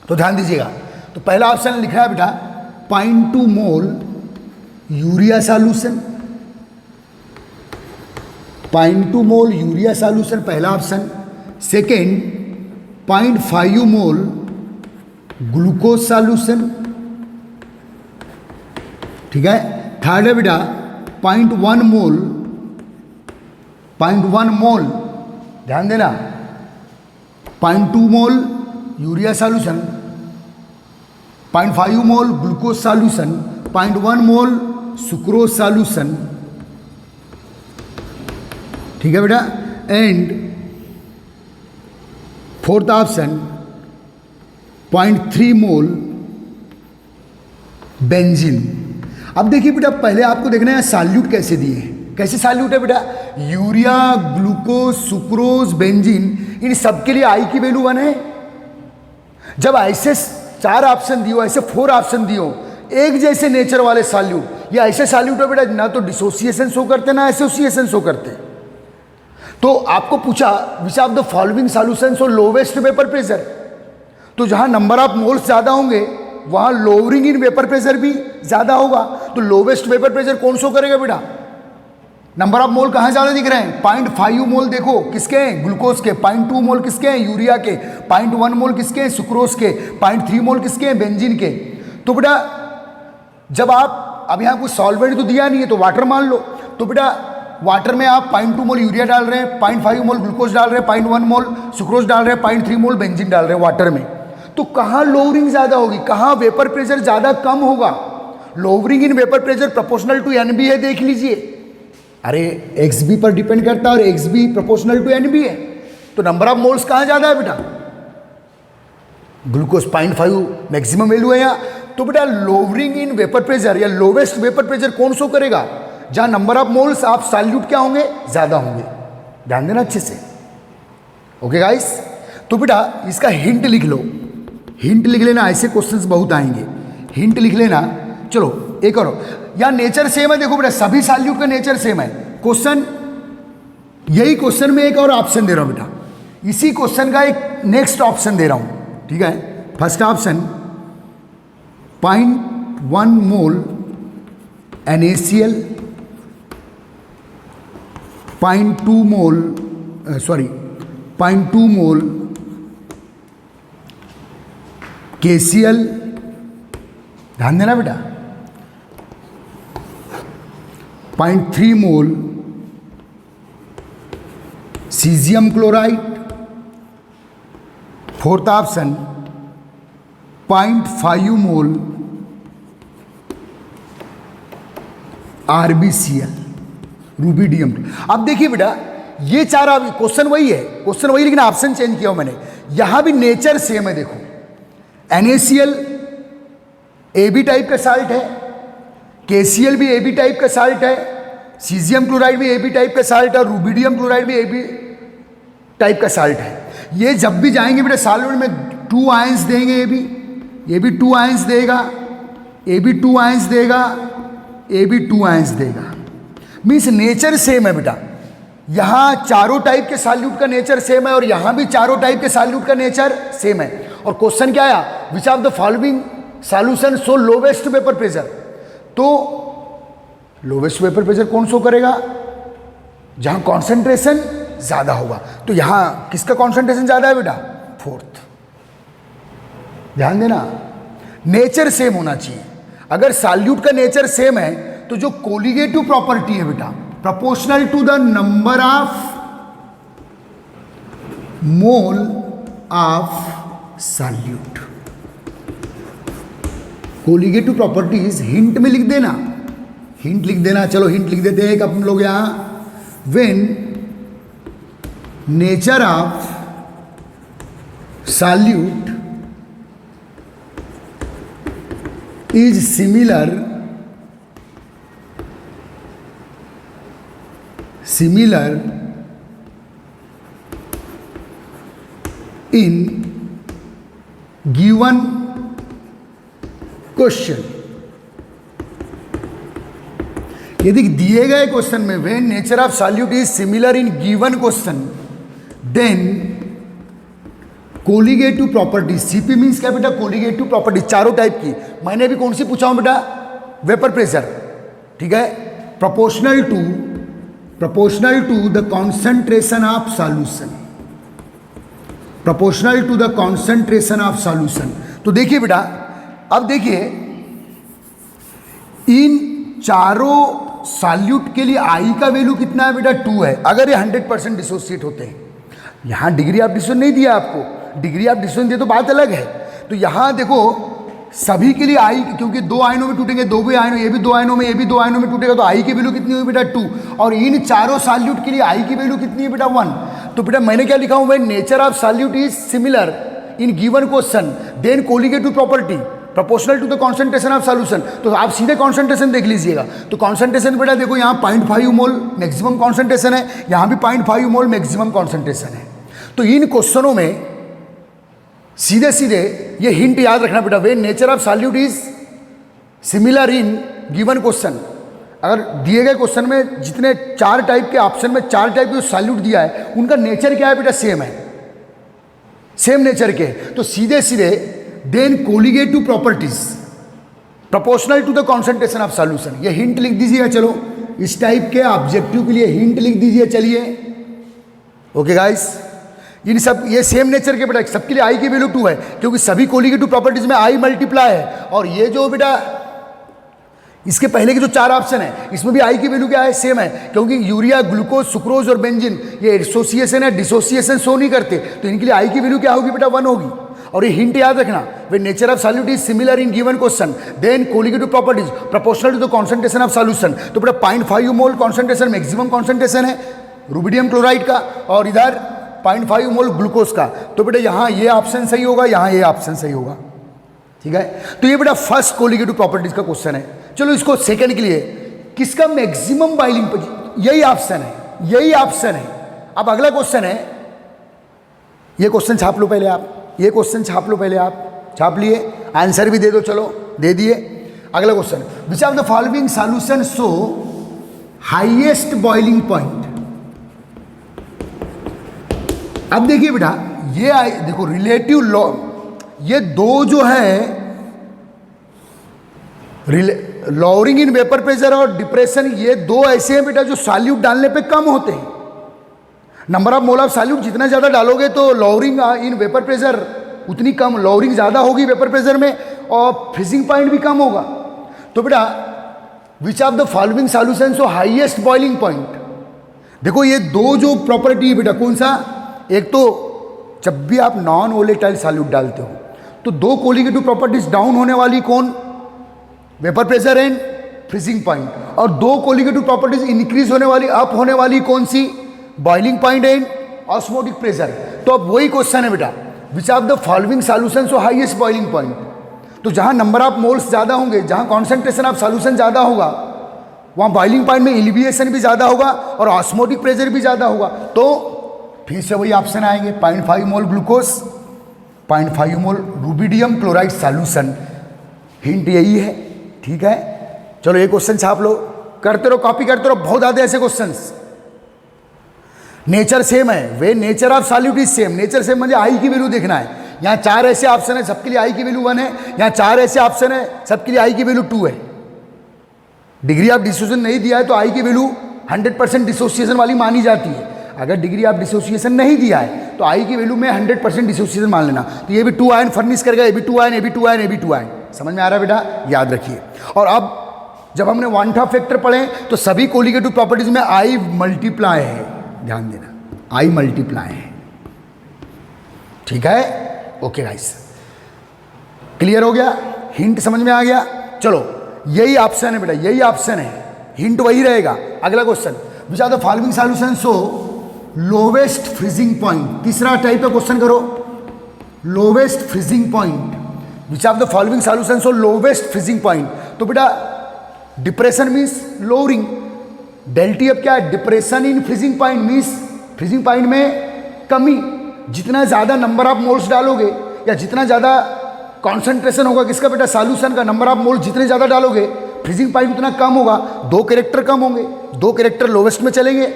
तो ध्यान दीजिएगा, तो पहला ऑप्शन लिखा है बेटा 0.2 mole urea solution, 0.2 mole urea solution पहला option. Second 0.5 mole glucose solution. ठीक है, थर्ड है बेटा 0.1 मोल, ध्यान देना, 0.2 mole urea solution, 0.5 mole glucose solution, 0.1 मोल सुक्रोज सॉल्यूशन। ठीक है बेटा, and fourth option 0.3 mole benzene. अब देखिए बेटा, पहले आपको देखना है सॉल्यूट कैसे दिए हैं, कैसे सॉल्यूट है बेटा, यूरिया, ग्लूकोज, सुक्रोज, बेंजीन, इन सब के लिए आई की वैल्यू 1 है। जब ऐसे 4 ऑप्शन दियो, ऐसे 4 ऑप्शन दियो, एक जैसे नेचर वाले सॉल्यूट, या ऐसे सॉल्यूट है बेटा ना तो डिसोसिएशन शो करते ना एसोसिएशन शो करते। तो आपको पूछा विच of the following solution show lowest vapour pressure, तो जहां नंबर ऑफ मोल्स ज़्यादा होंगे वहां लोअरिंग इन वेपर प्रेशर भी ज़्यादा होगा। तो लोवेस्ट वेपर प्रेशर कौन शो करेगा बेटा, नंबर ऑफ मोल कहाँ ज़्यादा दिख रहे हैं? 0.5 मोल देखो किसके हैं? ग्लूकोज के। 0.2 मोल किसके हैं? यूरिया के। 0.1 मोल किसके हैं? सुक्रोज के। 0.3 मोल किसके हैं? बेंजीन के। तो बेटा जब आप, अब यहाँ कुछ सॉल्वेंट तो दिया नहीं है तो वाटर मान लो, तो बेटा वाटर में आप 0.2 मोल यूरिया डाल रहे हैं, 0.5 मोल ग्लूकोज डाल रहे हैं, 0.1 मोल सुक्रोज डाल रहे हैं, 0.3 मोल बेंजीन डाल रहे हैं वाटर में। तो कहाँ लोअरिंग ज़्यादा होगी, कहाँ वेपर प्रेशर ज़्यादा कम होगा? Lowering in vapour pressure proportional to n b है, देख लीजिए। अरे एक्सबी पर डिपेंड करता है और एक्सबी प्रोपोर्शनल टू एनबी है, तो नंबर ऑफ मोल्स कहाँ ज़्यादा है बेटा? ग्लूकोज 0.5 मैक्सिमम वैल्यू है यहाँ। तो बेटा लोअरिंग इन वेपर प्रेशर या लोवेस्ट वेपर प्रेशर कौन शो करेगा? जहाँ नंबर ऑफ मोल्स आप सॉल्यूट क्या होंगे? ज़्यादा होंगे। ध्यान देना अच्छे से। ओके गाइस, तो बेटा इसका हिंट लिख लो, हिंट लिख लेना, ऐसे क्वेश्चंस बहुत आएंगे, हिंट लिख लेना। चलो एक और, या नेचर सेम है, देखो बेटा सभी सॉल्यूट का नेचर सेम है। क्वेश्चन, यही क्वेश्चन में एक और ऑप्शन दे रहा हूं बेटा, इसी क्वेश्चन का एक नेक्स्ट ऑप्शन दे रहा हूं, ठीक है। फर्स्ट ऑप्शन 0.1 मोल NaCl, 0.2 मोल 0.2 मोल KCl, ध्यान देना बेटा, 0.3 मोल सीजियम क्लोराइड, फोर्थ ऑप्शन 0.5 मोल RbCl, रूबिडियम। अब देखिए बेटा ये चार, अभी क्वेश्चन वही है, क्वेश्चन वही, लेकिन ऑप्शन चेंज किया मैंने। यहां भी नेचर सेम है, देखो NaCl AB टाइप का साल्ट है, KCl भी AB टाइप का साल्ट है, सीजियम क्लोराइड भी AB टाइप का साल्ट है, रूबिडियम क्लोराइड भी AB टाइप का साल्ट है। ये जब भी जाएंगे बेटा सॉल्वेंट में 2 आयंस देंगे, ये भी 2 आयंस देगा, ये भी 2 आयंस देगा, ये भी 2 आयंस देगा। मीन्स नेचर सेम है बेटा, यहाँ चारों टाइप के सॉल्यूट का नेचर सेम है और यहाँ भी चारों टाइप के सॉल्यूट का नेचर सेम है। और क्वेश्चन क्या आया? विच of the following solution show lowest vapour pressure? तो लोवेस्ट वेपर प्रेशर कौन शो करेगा? जहाँ कॉन्सेंट्रेशन ज़्यादा होगा। तो यहाँ किसका कॉन्सेंट्रेशन ज़्यादा है बेटा? फोर्थ। ध्यान देना, नेचर सेम होना चाहिए। अगर सॉल्यूट का नेचर सेम है तो जो कोलिगेटिव प्रॉपर्टी है बेटा, proportional to the number of mole of solute, colligative properties hint में लिख देना, हिंट लिख देना। चलो हिंट लिख देते हैं हम लोग यहां, when nature of solute is similar in given question। यदि दिए गए क्वेश्चन में when nature of solute is similar in given question, then colligative property, CP means क्या बेटा? कोलिगेटिव प्रॉपर्टी, चारों टाइप की। मैंने अभी कौन सी पूछा हूं बेटा? वेपर प्रेशर, ठीक है। Proportional to the concentration of solution, proportional to the concentration of solution. तो देखिए बेटा, अब देखिए इन चारों सॉल्यूट के लिए आई का वैल्यू कितना है बेटा? 2 है। अगर ये 100% डिसोसिएट होते हैं, यहां डिग्री ऑफ डिसोसिएशन नहीं दिया आपको, डिग्री ऑफ डिसोसिएशन दिया तो बात अलग है। तो यहां देखो सभी के लिए आई, क्योंकि 2 आयनों में टूटेंगे, 2 भी आयनों, ये भी 2 आयनों में, ये भी 2 आयनों में टूटेगा, तो आई की वैल्यू कितनी हुई बेटा? 2। और इन चारों सॉल्यूट के लिए आई की वैल्यू कितनी है बेटा? 1। तो बेटा मैंने क्या लिखा हूं? When nature of solute is similar in given question, then colligative property proportional to the concentration of solution. तो आप सीधे कॉन्सेंट्रेशन देख लीजिएगा। तो कॉन्सेंट्रेशन बेटा देखो यहाँ 0.5 मोल मैक्सिमम कॉन्सेंट्रेशन है, यहाँ भी 0.5 मोल मैक्सिमम कॉन्सेंट्रेशन है। तो इन क्वेश्चनों में सीधे सीधे ये हिंट याद रखना बेटा, when nature of solute is similar in given question. अगर दिए गए क्वेश्चन में जितने 4 टाइप के ऑप्शन में 4 टाइप के सॉल्यूट दिया है, उनका नेचर क्या है बेटा? सेम है, सेम नेचर के। तो सीधे सीधे then colligative properties proportional to the concentration of solution, ये हिंट लिख दीजिएगा। चलो इस टाइप के ऑब्जेक्टिव के लिए हिंट लिख दीजिए। चलिए ओके गाइस, इन सब ये सेम नेचर के बेटा सबके लिए आई की वैल्यू 2 है, क्योंकि सभी कोलिगेटिव प्रॉपर्टीज में आई मल्टीप्लाई है। और ये जो बेटा इसके पहले के जो 4 ऑप्शन है इसमें भी आई की वैल्यू क्या है, सेम है, क्योंकि यूरिया, ग्लूकोज, सुक्रोज और बेंजीन ये एसोसिएशन है, डिसोसिएशन शो नहीं करते, तो इनके लिए आई की वैल्यू क्या होगी बेटा 1 होगी। और ये हिंट याद रखना, when nature of solute is similar in given question then colligative properties proportional to the concentration of solution. तो बेटा 0.5 मोल कॉन्सेंट्रेशन मैक्सिमम कॉन्सेंट्रेशन है रुबिडियम क्लोराइड का, और इधर 0.5 मोल ग्लूकोज का। तो बेटा यहाँ ये ऑप्शन सही होगा, यहाँ ये ऑप्शन सही होगा, ठीक है। तो ये बेटा फर्स्ट कोलिगेटिव प्रॉपर्टीज का क्वेश्चन है। चलो इसको सेकंड के लिए, किसका मैक्सिमम बॉइलिंग पॉइंट, यही ऑप्शन है, यही ऑप्शन है। अब अगला क्वेश्चन है, ये क्वेश्चन छाप लो पहले आप, ये क्वेश्चन छाप लो पहले आप, छाप लिए, आंसर भी दे दो, चलो दे दिए। अगला question, which of the following solution show highest boiling point. अब देखिए बेटा ये देखो रिलेटिव लॉ, ये दो जो है लॉवरिंग इन वेपर प्रेशर और डिप्रेशन, ये दो ऐसे हैं बेटा जो सॉल्यूट डालने पे कम होते हैं। Number of mole of solute जितना ज़्यादा डालोगे तो लॉवरिंग इन वेपर प्रेशर उतनी कम, लॉवरिंग ज़्यादा होगी वेपर प्रेशर में और फ्रीजिंग पॉइंट भी कम होगा। तो बेटा which of the following solution show highest boiling point. देखो ये दो जो प्रॉपर्टी है बेटा, कौन सा, एक तो जब भी आप नॉन वोलेटाइल सॉल्यूट डालते हो तो दो कोलिगेटिव प्रॉपर्टीज डाउन होने वाली, कौन, vapour pressure and freezing point, और दो कोलिगेटिव प्रॉपर्टीज इंक्रीज होने वाली, अप होने वाली, कौन सी, boiling point and osmotic pressure. तो अब वही क्वेश्चन है बेटा, which of the following solution show highest boiling point. तो जहां नंबर ऑफ मोल्स ज़्यादा होंगे, जहां कॉन्सेंट्रेशन ऑफ सॉल्यूशन ज़्यादा होगा, वहां बॉइलिंग पॉइंट में एलिविएशन भी ज़्यादा होगा और ऑस्मोटिक प्रेशर भी ज़्यादा होगा। तो फिर से वही ऑप्शन आएंगे, 0.5 mole glucose, 0.5 mole rubidium chloride solution. Hint यही है, ठीक है। चलो ये क्वेश्चन छाप लो, करते रहो, कॉपी करते रहो, बहुत आते ऐसे क्वेश्चंस। नेचर सेम है, when nature of solute is same, nature same म्हणजे आई की वैल्यू देखना है। यहाँ 4 ऐसे ऑप्शन है, सबके लिए आई की वैल्यू 1 है, यहाँ 4 ऐसे ऑप्शन है, सबके लिए आई की वैल्यू 2 है। डिग्री ऑफ डिसोसिएशन नहीं दिया है तो आई की वैल्यू 100% डिसोसिएशन वाली मानी जाती है। अगर डिग्री ऑफ डिसोसिएशन नहीं दिया है तो आई की वैल्यू में 100% डिसोसिएशन मान लेना। तो ये भी 2 आयन फर्निश करेगा, ये भी 2 आयन, ये भी 2 आयन, ये भी 2 आयन। समझ में आ रहा है बेटा, याद रखिए। और अब जब हमने वन टॉप फैक्टर पढ़े तो सभी कोलिगेटिव प्रॉपर्टीज में आई मल्टीप्लाई है, ध्यान देना, आई मल्टीप्लाई है, ठीक है। ओके गाइस, क्लियर हो गया, हिंट समझ में आ गया। चलो यही ऑप्शन है बेटा, यही ऑप्शन है, हिंट वही रहेगा। अगला question, which are the following solution so lowest freezing point. तीसरा टाइप का क्वेश्चन करो, lowest freezing point, which of the following solution so lowest freezing point. तो बेटा डिप्रेशन मीन्स लोअरिंग, डेल्टी अब क्या है, depression in freezing point means freezing point में कमी। जितना ज़्यादा नंबर ऑफ मोल्स डालोगे या जितना ज़्यादा कॉन्सेंट्रेशन होगा किसका बेटा, सॉल्यूशन का, नंबर ऑफ मोल्स जितने ज़्यादा डालोगे फ्रीजिंग पॉइंट उतना कम होगा, 2 कैरेक्टर कम होंगे, 2 कैरेक्टर लोवेस्ट में चलेंगे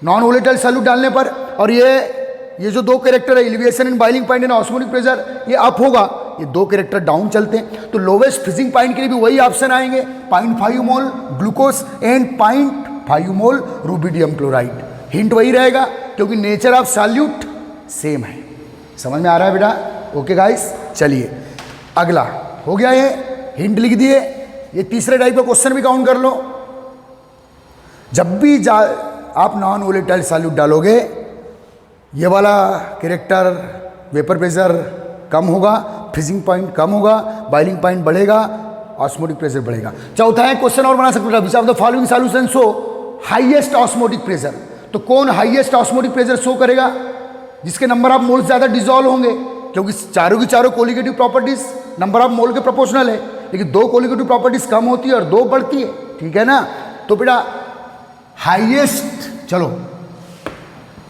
नॉन वोलेटाइल सॉल्यूट डालने पर। और ये जो 2 कैरेक्टर है, elevation in boiling point and osmotic pressure, ये अप होगा, ये 2 कैरेक्टर डाउन चलते हैं। तो लोवेस्ट फ्रीजिंग पॉइंट के लिए भी वही ऑप्शन आएंगे, 0.5 mole glucose and 0.5 mole rubidium chloride. Hint वही रहेगा क्योंकि नेचर ऑफ सॉल्यूट सेम है। समझ में आ रहा है बेटा, ओके गाइस। चलिए अगला हो गया, ये हिंट लिख दिए। ये तीसरे टाइप का क्वेश्चन भी काउंट कर लो। जब भी आप नॉन वोलेटाइल सॉल्यूट डालोगे, ये वाला कैरेक्टर वेपर प्रेशर कम होगा, फ्रीजिंग पॉइंट कम होगा, बॉइलिंग पॉइंट बढ़ेगा, ऑस्मोटिक प्रेशर बढ़ेगा। चौथा है क्वेश्चन और बना सकते हो, विच of the following solution show highest osmotic pressure. तो कौन हाईएस्ट ऑस्मोटिक प्रेशर शो करेगा, जिसके नंबर ऑफ मोल्स ज़्यादा डिजोल्व होंगे, क्योंकि चारों की चारों कोलिगेटिव प्रॉपर्टीज नंबर ऑफ मोल के प्रोपोर्शनल है, लेकिन 2 कोलिगेटिव प्रॉपर्टीज कम होती है और 2 बढ़ती है, ठीक है ना। तो बेटा हाईएस्ट, चलो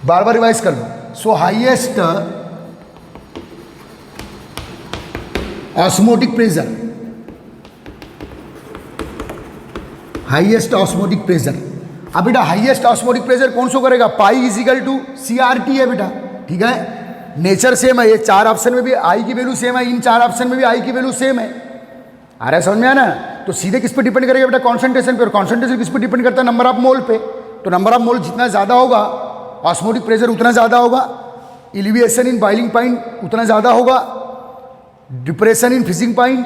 बार बार रिवाइज कर लो। So highest osmotic pressure, highest osmotic pressure. अब बेटा हाईएस्ट ऑस्मोटिक प्रेशर कौन शो करेगा, पाई इजिकल टू CRT है बेटा, ठीक है। नेचर सेम है, ये 4 ऑप्शन में भी आई की वैल्यू सेम है, इन 4 ऑप्शन में भी आई की वैल्यू सेम है। आ रहा है समझ में आना। तो सीधे किस पे डिपेंड करेगा बेटा, कॉन्सेंट्रेशन पे। और कॉन्सेंट्रेशन किस पे डिपेंड करता है, नंबर ऑफ मोल पे। तो नंबर ऑफ मोल जितना ज़्यादा होगा ऑस्मोटिक प्रेशर उतना ज़्यादा होगा, एलिवेशन इन बॉइलिंग पॉइंट उतना ज़्यादा होगा, डिप्रेशन इन फ्रीजिंग पॉइंट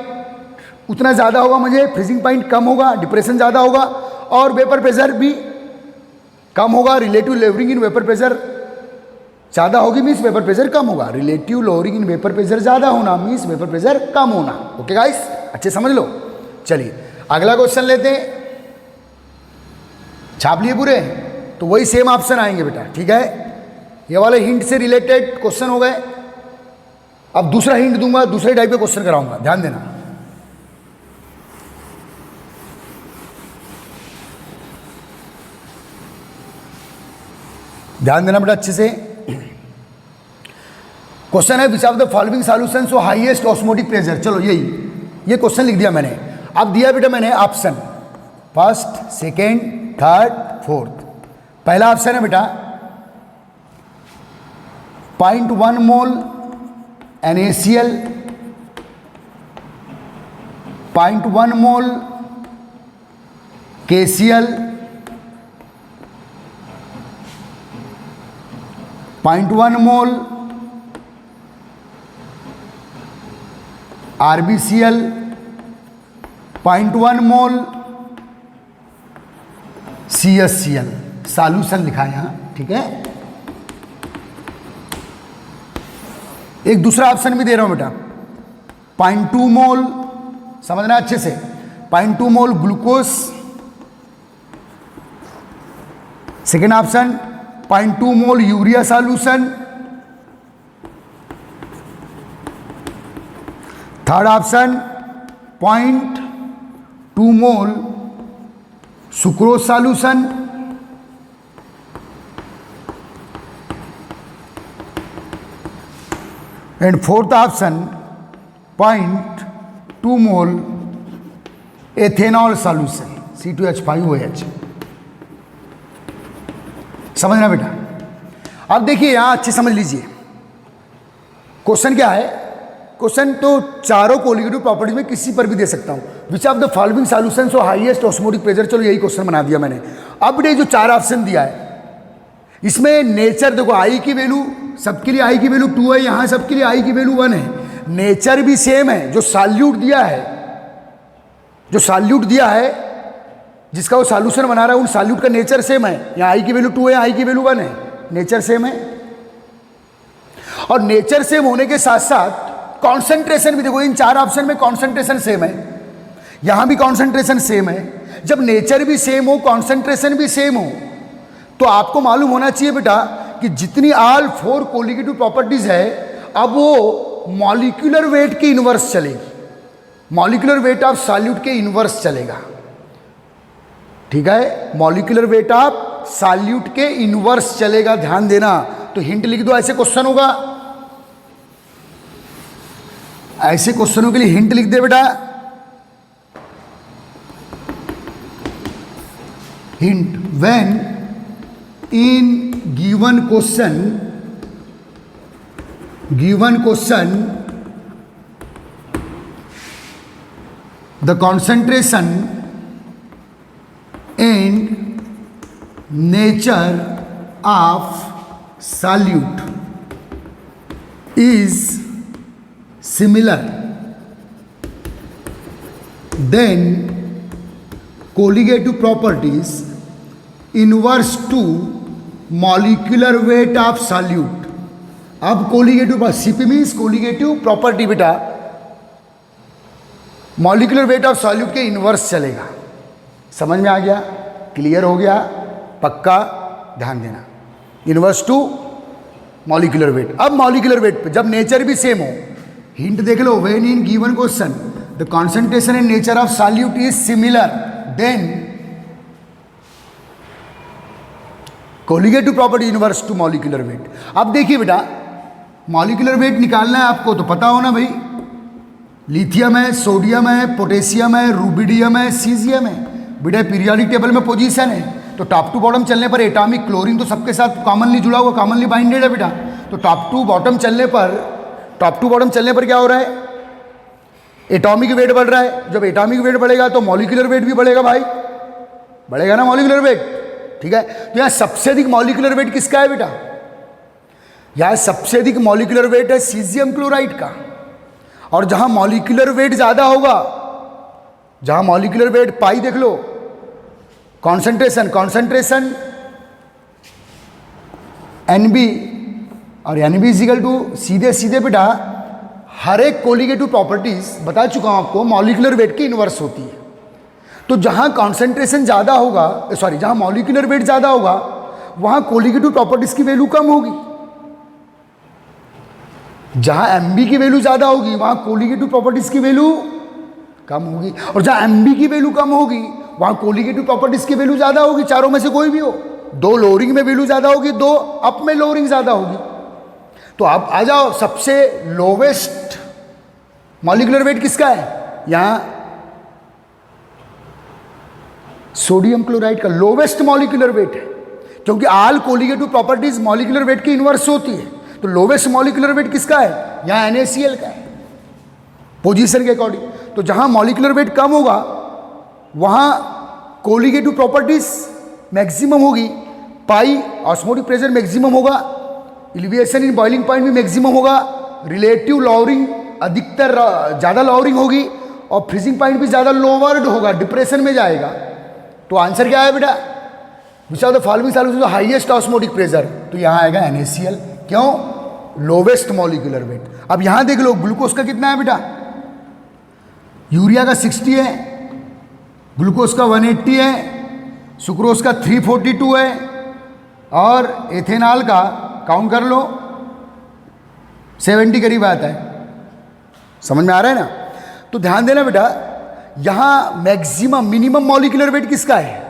उतना ज़्यादा होगा, मुझे फ्रीजिंग पॉइंट कम होगा, डिप्रेशन ज़्यादा होगा, और वेपर प्रेशर भी कम होगा। Relative lowering in vapour pressure ज़्यादा होगी मीन्स वेपर प्रेशर कम होगा। Relative lowering in vapour pressure ज़्यादा होना मीन्स वेपर प्रेशर कम होना। ओके गाइस, अच्छे समझ लो। चलिए अगला क्वेश्चन लेते हैं, छाप लिए पूरे, तो वही सेम ऑप्शन आएंगे बेटा, ठीक है। ये वाले हिंट से रिलेटेड क्वेश्चन हो गए। अब दूसरा हिंट दूंगा, दूसरे टाइप के क्वेश्चन कराऊंगा, ध्यान देना। ध्यान देना बेटा अच्छे से। क्वेश्चन है विच of the following solutions so highest osmotic pressure. चलो यही ये क्वेश्चन लिख दिया मैंने। अब दिया बेटा मैंने option first, second, third, fourth. पहला ऑप्शन है बेटा 0.1 मोल NaCl, 0.1 मोल KCl, 0.1 मोल RbCl, 0.1 मोल CaCl। सॉल्यूशन लिखा है यहाँ, ठीक है। एक दूसरा ऑप्शन भी दे रहा हूं बेटा 0.2 मोल, समझना अच्छे से, 0.2 mole glucose. Second option 0.2 mole urea solution. Third option 0.2 mole sucrose solution. And fourth option 0.2 mole ethanol solution C2H5OH। समझना बेटा। अब देखिए यहां अच्छे समझ लीजिए क्वेश्चन क्या है। क्वेश्चन तो चारों कोलिगेटिव प्रॉपर्टीज में किसी पर भी दे सकता हूं। विच ऑफ द फॉलोइंग सॉल्यूशंस और हाईएस्ट ऑस्मोटिक प्रेशर। चलो यही क्वेश्चन बना दिया मैंने। अब ये जो चार ऑप्शन दिया है इसमें नेचर देखो, आई की वैल्यू सबके लिए आई की वैल्यू 2 है, यहां सबके लिए आई की वैल्यू 1 है। नेचर भी सेम है। जो सॉल्यूट दिया है, जो सॉल्यूट दिया है जिसका वो सॉल्यूशन बना रहा है उन सॉल्यूट का नेचर सेम है। यहाँ आई की वैल्यू 2 है, आई की वैल्यू 1 है, नेचर सेम है। और नेचर सेम होने के साथ साथ कॉन्सेंट्रेशन भी देखो, इन चार ऑप्शन में कॉन्सेंट्रेशन सेम है, यहां भी कॉन्सेंट्रेशन सेम है। जब नेचर भी सेम हो, कॉन्सेंट्रेशन भी सेम हो, तो आपको मालूम होना चाहिए बेटा कि जितनी ऑल 4 कोलिगेटिव प्रॉपर्टीज है अब वो मॉलिक्यूलर वेट के इनवर्स चलेगी। मॉलिक्यूलर वेट ऑफ सॉल्यूट के इनवर्स चलेगा, ठीक है। मॉलिक्यूलर वेट ऑफ सॉल्यूट के इनवर्स चलेगा, ध्यान देना। तो हिंट लिख दो, ऐसे क्वेश्चन होगा, ऐसे क्वेश्चनों के लिए हिंट लिख दे बेटा। Hint, when in given question the concentration and nature of solute is similar, then colligative properties inverse to molecular weight of solute। अब colligative CP means colligative property बेटा molecular weight of solute के इनवर्स चलेगा। समझ में आ गया, क्लियर हो गया, पक्का, ध्यान देना। Inverse to molecular weight. अब मॉलिक्यूलर वेट पे जब नेचर भी सेम हो, हिंट देख लो, when in given question the concentration and nature of solute is similar, then colligative property inverse to molecular weight. अब देखिए बेटा, मॉलिक्यूलर वेट निकालना है आपको तो पता हो ना भाई, लिथियम है, सोडियम है, पोटेशियम है, रूबिडियम है, सीजियम है। बेटा पीरियोडिक टेबल में पोजीशन है, तो टॉप टू बॉटम चलने पर एटॉमिक क्लोरीन तो सबके साथ कॉमनली जुड़ा हुआ, कॉमनली बाइंडेड है बेटा। तो टॉप टू बॉटम चलने पर क्या हो रहा है, एटॉमिक वेट बढ़ रहा है, जब एटॉमिक वेट बढ़ेगा तो मॉलिक्यूलर वेट भी बढ़ेगा भाई, बढ़ेगा ना मॉलिक्यूलर वेट, ठीक है। तो यहाँ सबसे अधिक मॉलिक्यूलर वेट किसका है बेटा, यहाँ सबसे अधिक मॉलिक्यूलर वेट है सीजियम क्लोराइड का। और जहां मॉलिक्यूलर वेट ज्यादा होगा, जहां मॉलिक्यूलर वेट पाई देख लो, कॉन्सेंट्रेशन एनबी, और एनबी इजिकल टू सीधे बेटा हर एक कोलिगेटिव प्रॉपर्टीज बता चुका हूं आपको मॉलिक्यूलर वेट की इनवर्स होती है। तो जहां कॉन्सेंट्रेशन ज़्यादा होगा, सॉरी जहां मॉलिक्यूलर वेट ज़्यादा होगा, वहां कोलिगेटिव प्रॉपर्टीज की वैल्यू कम होगी। जहां एमबी की वैल्यू ज़्यादा होगी वहां कोलिगेटिव प्रॉपर्टीज की वैल्यू कम होगी, और जहां एमबी की वैल्यू कम होगी वहां कोलिगेटिव प्रॉपर्टीज की वैल्यू ज़्यादा होगी। चारों में से कोई भी हो, दो लोअरिंग में वैल्यू ज़्यादा होगी, दो अप में लोअरिंग ज़्यादा होगी। तो आप आ जाओ, सबसे लोवेस्ट मॉलिक्यूलर वेट किसका है, यहां सोडियम क्लोराइड का लोवेस्ट मॉलिक्यूलर वेट है, क्योंकि all colligative properties molecular weight की इनवर्स होती है। तो लोवेस्ट मॉलिक्यूलर वेट किसका है, यहां NaCl का है पोजीशन के अकॉर्डिंग। तो जहां मॉलिक्यूलर वेट कम होगा वहां कोलिगेटिव प्रॉपर्टीज मैक्सिमम होगी, पाई ऑस्मोटिक प्रेशर मैक्सिमम होगा, एलिवेशन इन बॉइलिंग पॉइंट भी मैक्सिमम होगा, रिलेटिव लॉवरिंग अधिकतर ज़्यादा लॉवरिंग होगी, और फ्रीजिंग पॉइंट भी ज़्यादा लोवर्ड होगा, डिप्रेशन में जाएगा। तो आंसर क्या है बेटा, which of the following solution highest osmotic pressure, तो यहाँ आएगा NaCl। क्यों, लोवेस्ट मॉलिक्यूलर वेट। अब यहाँ देख लो ग्लूकोज का कितना है बेटा, यूरिया का 60 है, ग्लूकोज का 180 है, सुक्रोज का 342 है, और एथेनॉल का काउंट कर लो 70 करीब आता है। समझ में आ रहा है ना। तो ध्यान देना बेटा, यहां मैक्सिमम मिनिमम मॉलिक्यूलर वेट किसका है,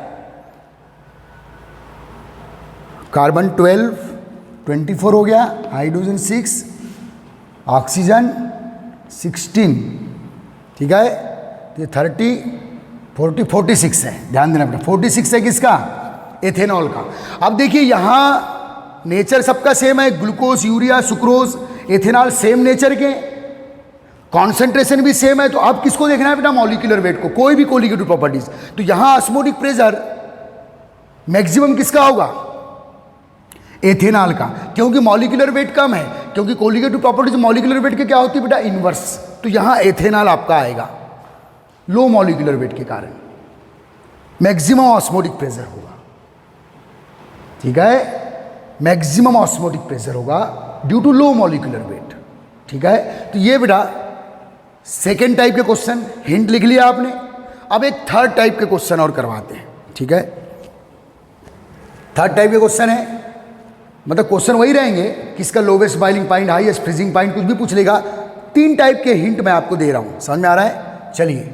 कार्बन 12 24 हो गया, हाइड्रोजन 6, ऑक्सीजन 16, ठीक है। तो ये 30 40 46 है, ध्यान देना बेटा 46 है किसका, एथेनॉल का। अब देखिए यहां नेचर सबका सेम है, glucose urea sucrose ethanol same nature के, कॉन्सेंट्रेशन भी सेम है। तो अब किसको देखना है बेटा, मॉलिक्यूलर वेट को, कोई भी कोलिगेटिव प्रॉपर्टीज। तो यहां ऑस्मोटिक प्रेशर मैक्सिमम किसका होगा, एथेनॉल का, क्योंकि मॉलिक्यूलर वेट कम है, क्योंकि कोलिगेटिव प्रॉपर्टीज मॉलिक्यूलर वेट के क्या होती है बेटा, इनवर्स। तो यहां एथेनॉल आपका आएगा, लो मॉलिक्यूलर वेट के कारण मैक्सिमम ऑस्मोटिक प्रेशर होगा, ठीक है, मैक्सिमम ऑस्मोटिक प्रेशर होगा due to low molecular weight, ठीक है। तो ये बेटा सेकेंड टाइप के क्वेश्चन, हिंट लिख लिया आपने। अब एक थर्ड टाइप के क्वेश्चन और करवाते हैं, ठीक है। थर्ड टाइप के क्वेश्चन है, मतलब क्वेश्चन वही रहेंगे, किसका lowest boiling point, highest freezing point, कुछ भी पूछ लेगा। 3 टाइप के हिंट मैं आपको दे रहा हूं, समझ में आ रहा है। चलिए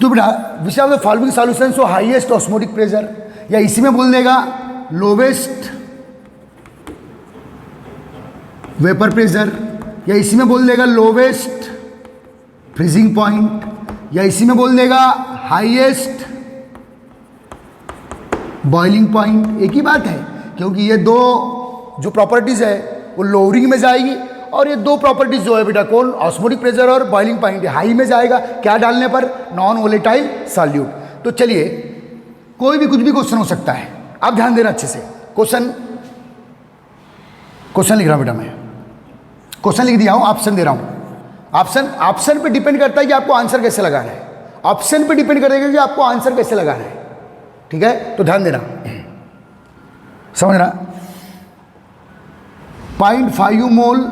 तो बेटा which of the following solution show highest osmotic pressure, या इसी में बोल देगा लोवेस्ट वेपर प्रेशर, या इसी में बोल देगा लोवेस्ट फ्रीजिंग पॉइंट, या इसी में बोल देगा हाईएस्ट बॉइलिंग पॉइंट। एक ही बात है, क्योंकि ये दो जो प्रॉपर्टीज है वो लोअरिंग में जाएगी, और ये दो प्रॉपर्टीज जो है बेटा कौन, ऑस्मोटिक प्रेशर और बॉइलिंग पॉइंट हाई में जाएगा, क्या डालने पर, नॉन वोलेटाइल सॉल्यूट। तो चलिए कोई भी कुछ भी क्वेश्चन हो सकता है, आप ध्यान देना अच्छे से। क्वेश्चन लिख रहा हूं बेटा, मैं क्वेश्चन लिख दिया हूं, ऑप्शन दे रहा हूं। ऑप्शन पे डिपेंड करता है कि आपको आंसर कैसे लगाना है, ऑप्शन पे डिपेंड करेगा कि आपको आंसर कैसे लगाना है, ठीक है। तो ध्यान देना, समझना। 0.5 मोल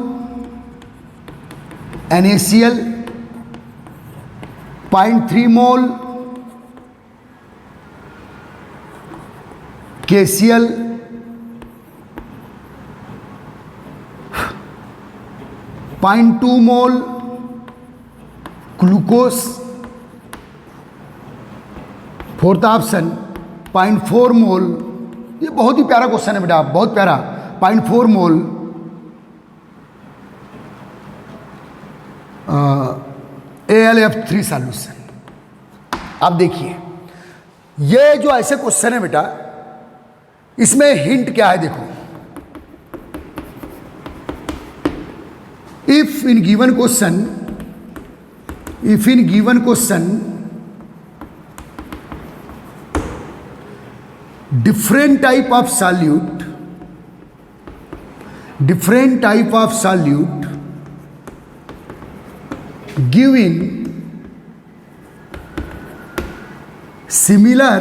NaCl, 0.3 मोल KCl, 0.2 mole glucose, fourth option 0.4 मोल, ये बहुत ही प्यारा क्वेश्चन है बेटा, बहुत प्यारा, 0.4 मोल AlF3 सॉल्यूशन। अब देखिए ये जो ऐसे क्वेश्चन है बेटा, इसमें हिंट क्या है देखो। If in given question different type of solute given similar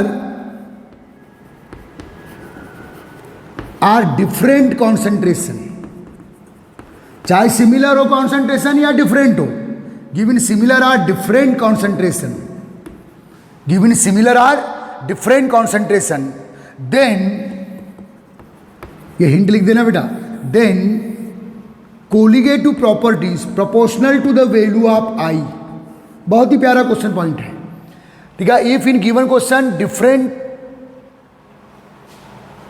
or different concentration, चाहे सिमिलर हो कॉन्सेंट्रेशन या डिफरेंट हो, given similar or different concentration, then ये हिंट लिख देना बेटा, then colligative properties proportional to the value of i. बहुत ही प्यारा क्वेश्चन पॉइंट है, ठीक है। If in given question different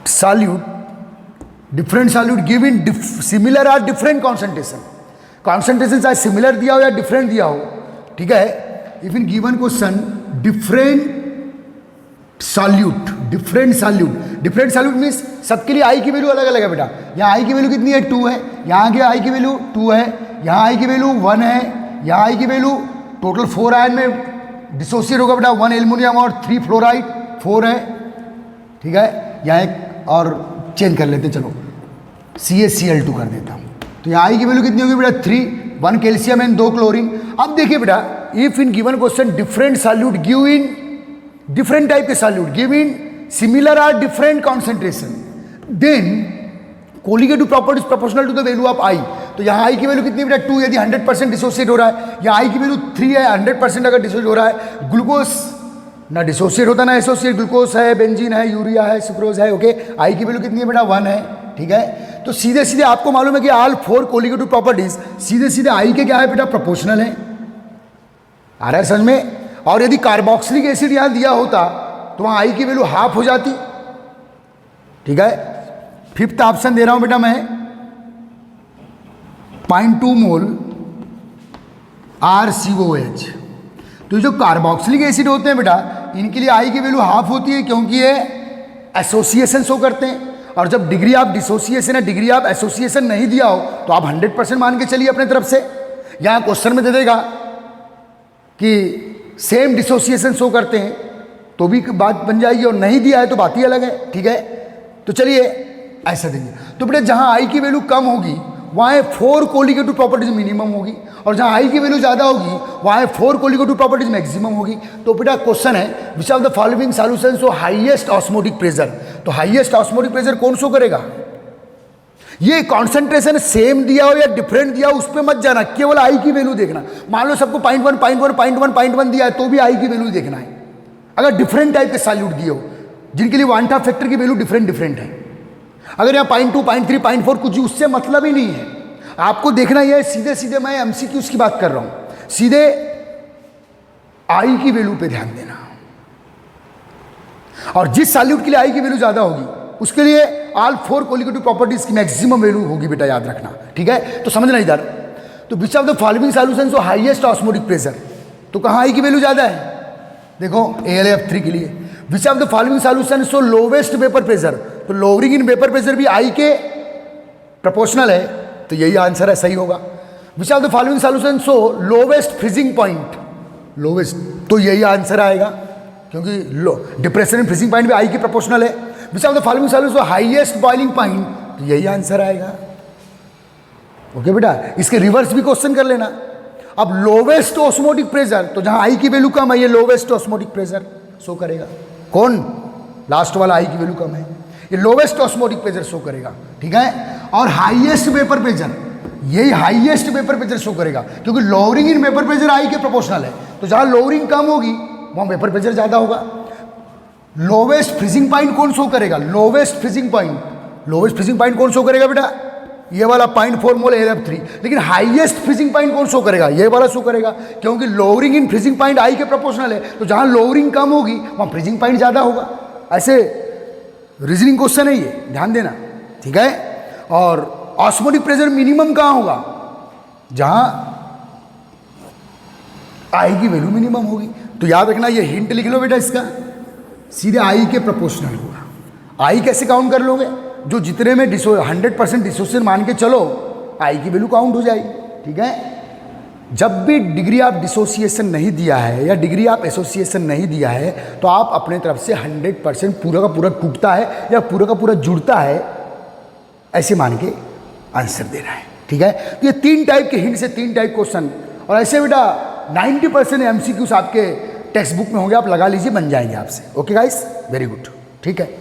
solute give in similar or different concentration चाहे सिमिलर दिया हो या डिफरेंट दिया हो, ठीक है। If in given question different solute means सबके लिए आई की वैल्यू अलग अलग है बेटा। यहाँ आई की वैल्यू कितनी है 2 है, यहाँ की आई की वैल्यू 2 है, यहाँ आई की वैल्यू 1 है, यहाँ आई की वैल्यू टोटल 4 आयन में डिसोसिएट होगा बेटा, 1 एल्युमिनियम और 3 फ्लोराइड 4 है, ठीक है। यहाँ एक और चेंज कर लेते, चलो CaCl2 कर देता हूँ। तो यहाँ आई की वैल्यू कितनी होगी बेटा 3, 1 कैल्शियम एंड 2 क्लोरीन। अब देखिए बेटा, if in given question different solute give in different type के solute give in similar or different concentration, then colligative properties proportional to the value of आई। तो यहाँ आई की वैल्यू कितनी बेटा 2, यदि 100% डिसोसिएट हो रहा है, यहाँ आई की वैल्यू 3 है, 100% अगर डिसोसिएट हो रहा है। ग्लूकोज ना डिसोसिएट होता ना एसोसिएट, ग्लूकोज है, बेंजीन है, यूरिया है, सुक्रोज है, ओके। आई की वैल्यू कितनी है बेटा 1 है, ठीक है। तो सीधे सीधे आपको मालूम है कि ऑल 4 कोलिगेटिव प्रॉपर्टीज सीधे सीधे आई के क्या है बेटा प्रोपोर्शनल है, आ रहा है समझ में। और यदि कार्बोक्सिलिक एसिड यहां दिया होता तो वहां आई की वैल्यू हाफ हो जाती, ठीक है। 5th ऑप्शन दे रहा हूं बेटा मैं, 0.2 मोल RCOH। तो जो कार्बोक्सिलिक एसिड होते हैं बेटा, इनके लिए आई की वैल्यू हाफ होती है, क्योंकि ये एसोसिएशन शो करते हैं। और जब डिग्री ऑफ डिसोसिएशन है, डिग्री ऑफ एसोसिएशन नहीं दिया हो तो आप 100% मान के चलिए अपने तरफ से। यहां क्वेश्चन में दे देगा कि सेम डिसोसिएशन शो करते हैं तो भी बात बन जाएगी, और नहीं दिया है तो बात ही अलग है, ठीक है। तो चलिए ऐसा देंगे। तो बेटा जहां आई की वैल्यू कम होगी वहाँ 4 कोलिगेटिव प्रॉपर्टीज मिनिमम होगी, और जहाँ आई की वैल्यू ज़्यादा होगी वहाँ 4 कोलिगेटिव प्रॉपर्टीज मैक्सिमम होगी। तो बेटा क्वेश्चन है विच of the following solution show highest osmotic pressure. तो हाईएस्ट ऑस्मोटिक प्रेशर कौन शो करेगा? ये कॉन्सेंट्रेशन सेम दिया हो या डिफरेंट दिया हो उस पर मत जाना, केवल आई की वैल्यू देखना। मान लो सबको 0.1 दिया है तो भी आई की वैल्यू देखना है। अगर डिफरेंट टाइप के सॉल्यूट दिए हो जिनके लिए वांटा फैक्टर की वैल्यू डिफरेंट है, अगर यहाँ 0.2, 0.3, 0.4 कुछ उससे मतलब ही नहीं है। आपको देखना यह सीधे सीधे, मैं एमसीक्यूज की बात कर रहा हूं, सीधे आई की वैल्यू पे ध्यान देना। और जिस सॉल्यूट के लिए आई की वैल्यू ज्यादा होगी उसके लिए ऑल 4 कोलिगेटिव प्रॉपर्टीज की मैक्सिमम वैल्यू होगी बेटा, याद रखना, ठीक है। तो समझना इधर। तो विच of the following solution show highest osmotic pressure, तो कहां आई की वैल्यू ज्यादा है? देखो AlF3 के लिए। विच of the following solution so lowest vapour pressure, तो लोअरिंग इन वेपर प्रेशर भी आई के प्रोपोर्शनल है, तो यही आंसर है, सही होगा। विच of the following solution so lowest freezing point, lowest, तो यही आंसर आएगा क्योंकि डिप्रेशन इन फ्रीजिंग पॉइंट भी आई के प्रोपोर्शनल है। विच of the following solution show highest boiling point, तो यही आंसर आएगा। ओके बेटा, इसके रिवर्स भी क्वेश्चन कर लेना। अब लोवेस्ट ऑस्मोटिक प्रेशर, तो जहां आई की वैल्यू कम है ये लोवेस्ट ऑस्मोटिक प्रेशर शो करेगा। कौन? लास्ट वाला आई की वैल्यू कम है, ये लोवेस्ट ऑस्मोटिक प्रेशर शो करेगा, ठीक है। और हाईएस्ट वेपर प्रेशर, यही हाईएस्ट वेपर प्रेशर शो करेगा क्योंकि lowering in vapour pressure I के प्रोपोर्शनल है, तो जहां लोअरिंग कम होगी वहां वेपर प्रेशर ज्यादा होगा। लोवेस्ट फ्रीजिंग पॉइंट कौन शो करेगा? लोवेस्ट फ्रीजिंग पॉइंट कौन शो करेगा बेटा? ये वाला 0.4 मोल AlF3। लेकिन हाईएस्ट फ्रीजिंग पॉइंट कौन शो करेगा? ये वाला शो करेगा क्योंकि lowering in freezing point I के प्रोपोर्शनल है, तो जहां लोअरिंग कम होगी वहां फ्रीजिंग पॉइंट ज्यादा होगा। ऐसे रीजनिंग क्वेश्चन है ये, ध्यान देना, ठीक है। और ऑस्मोटिक प्रेशर मिनिमम कहां होगा? जहां आई की वैल्यू मिनिमम होगी। तो याद रखना, ये हिंट लिख लो बेटा इसका, सीधे आई के प्रोपोर्शनल होगा। आई कैसे काउंट कर लोगे? जो जितने में 100% डिसोसिएशन मान के चलो, आई की वैल्यू काउंट हो जाएगी। ठीक है, जब भी डिग्री ऑफ डिसोसिएशन नहीं दिया है या डिग्री ऑफ एसोसिएशन नहीं दिया है तो आप अपने तरफ से 100% पूरा का पूरा टूटता है या पूरा का पूरा जुड़ता है ऐसे मान के आंसर देना है। ठीक है, तो ये 3 टाइप के हिंट से 3 टाइप क्वेश्चन, और ऐसे बेटा 90% MCQs आपके टेक्स्ट बुक में होंगे, आप लगा लीजिए, बन जाएंगे आपसे। Okay guys, very good. ठीक है।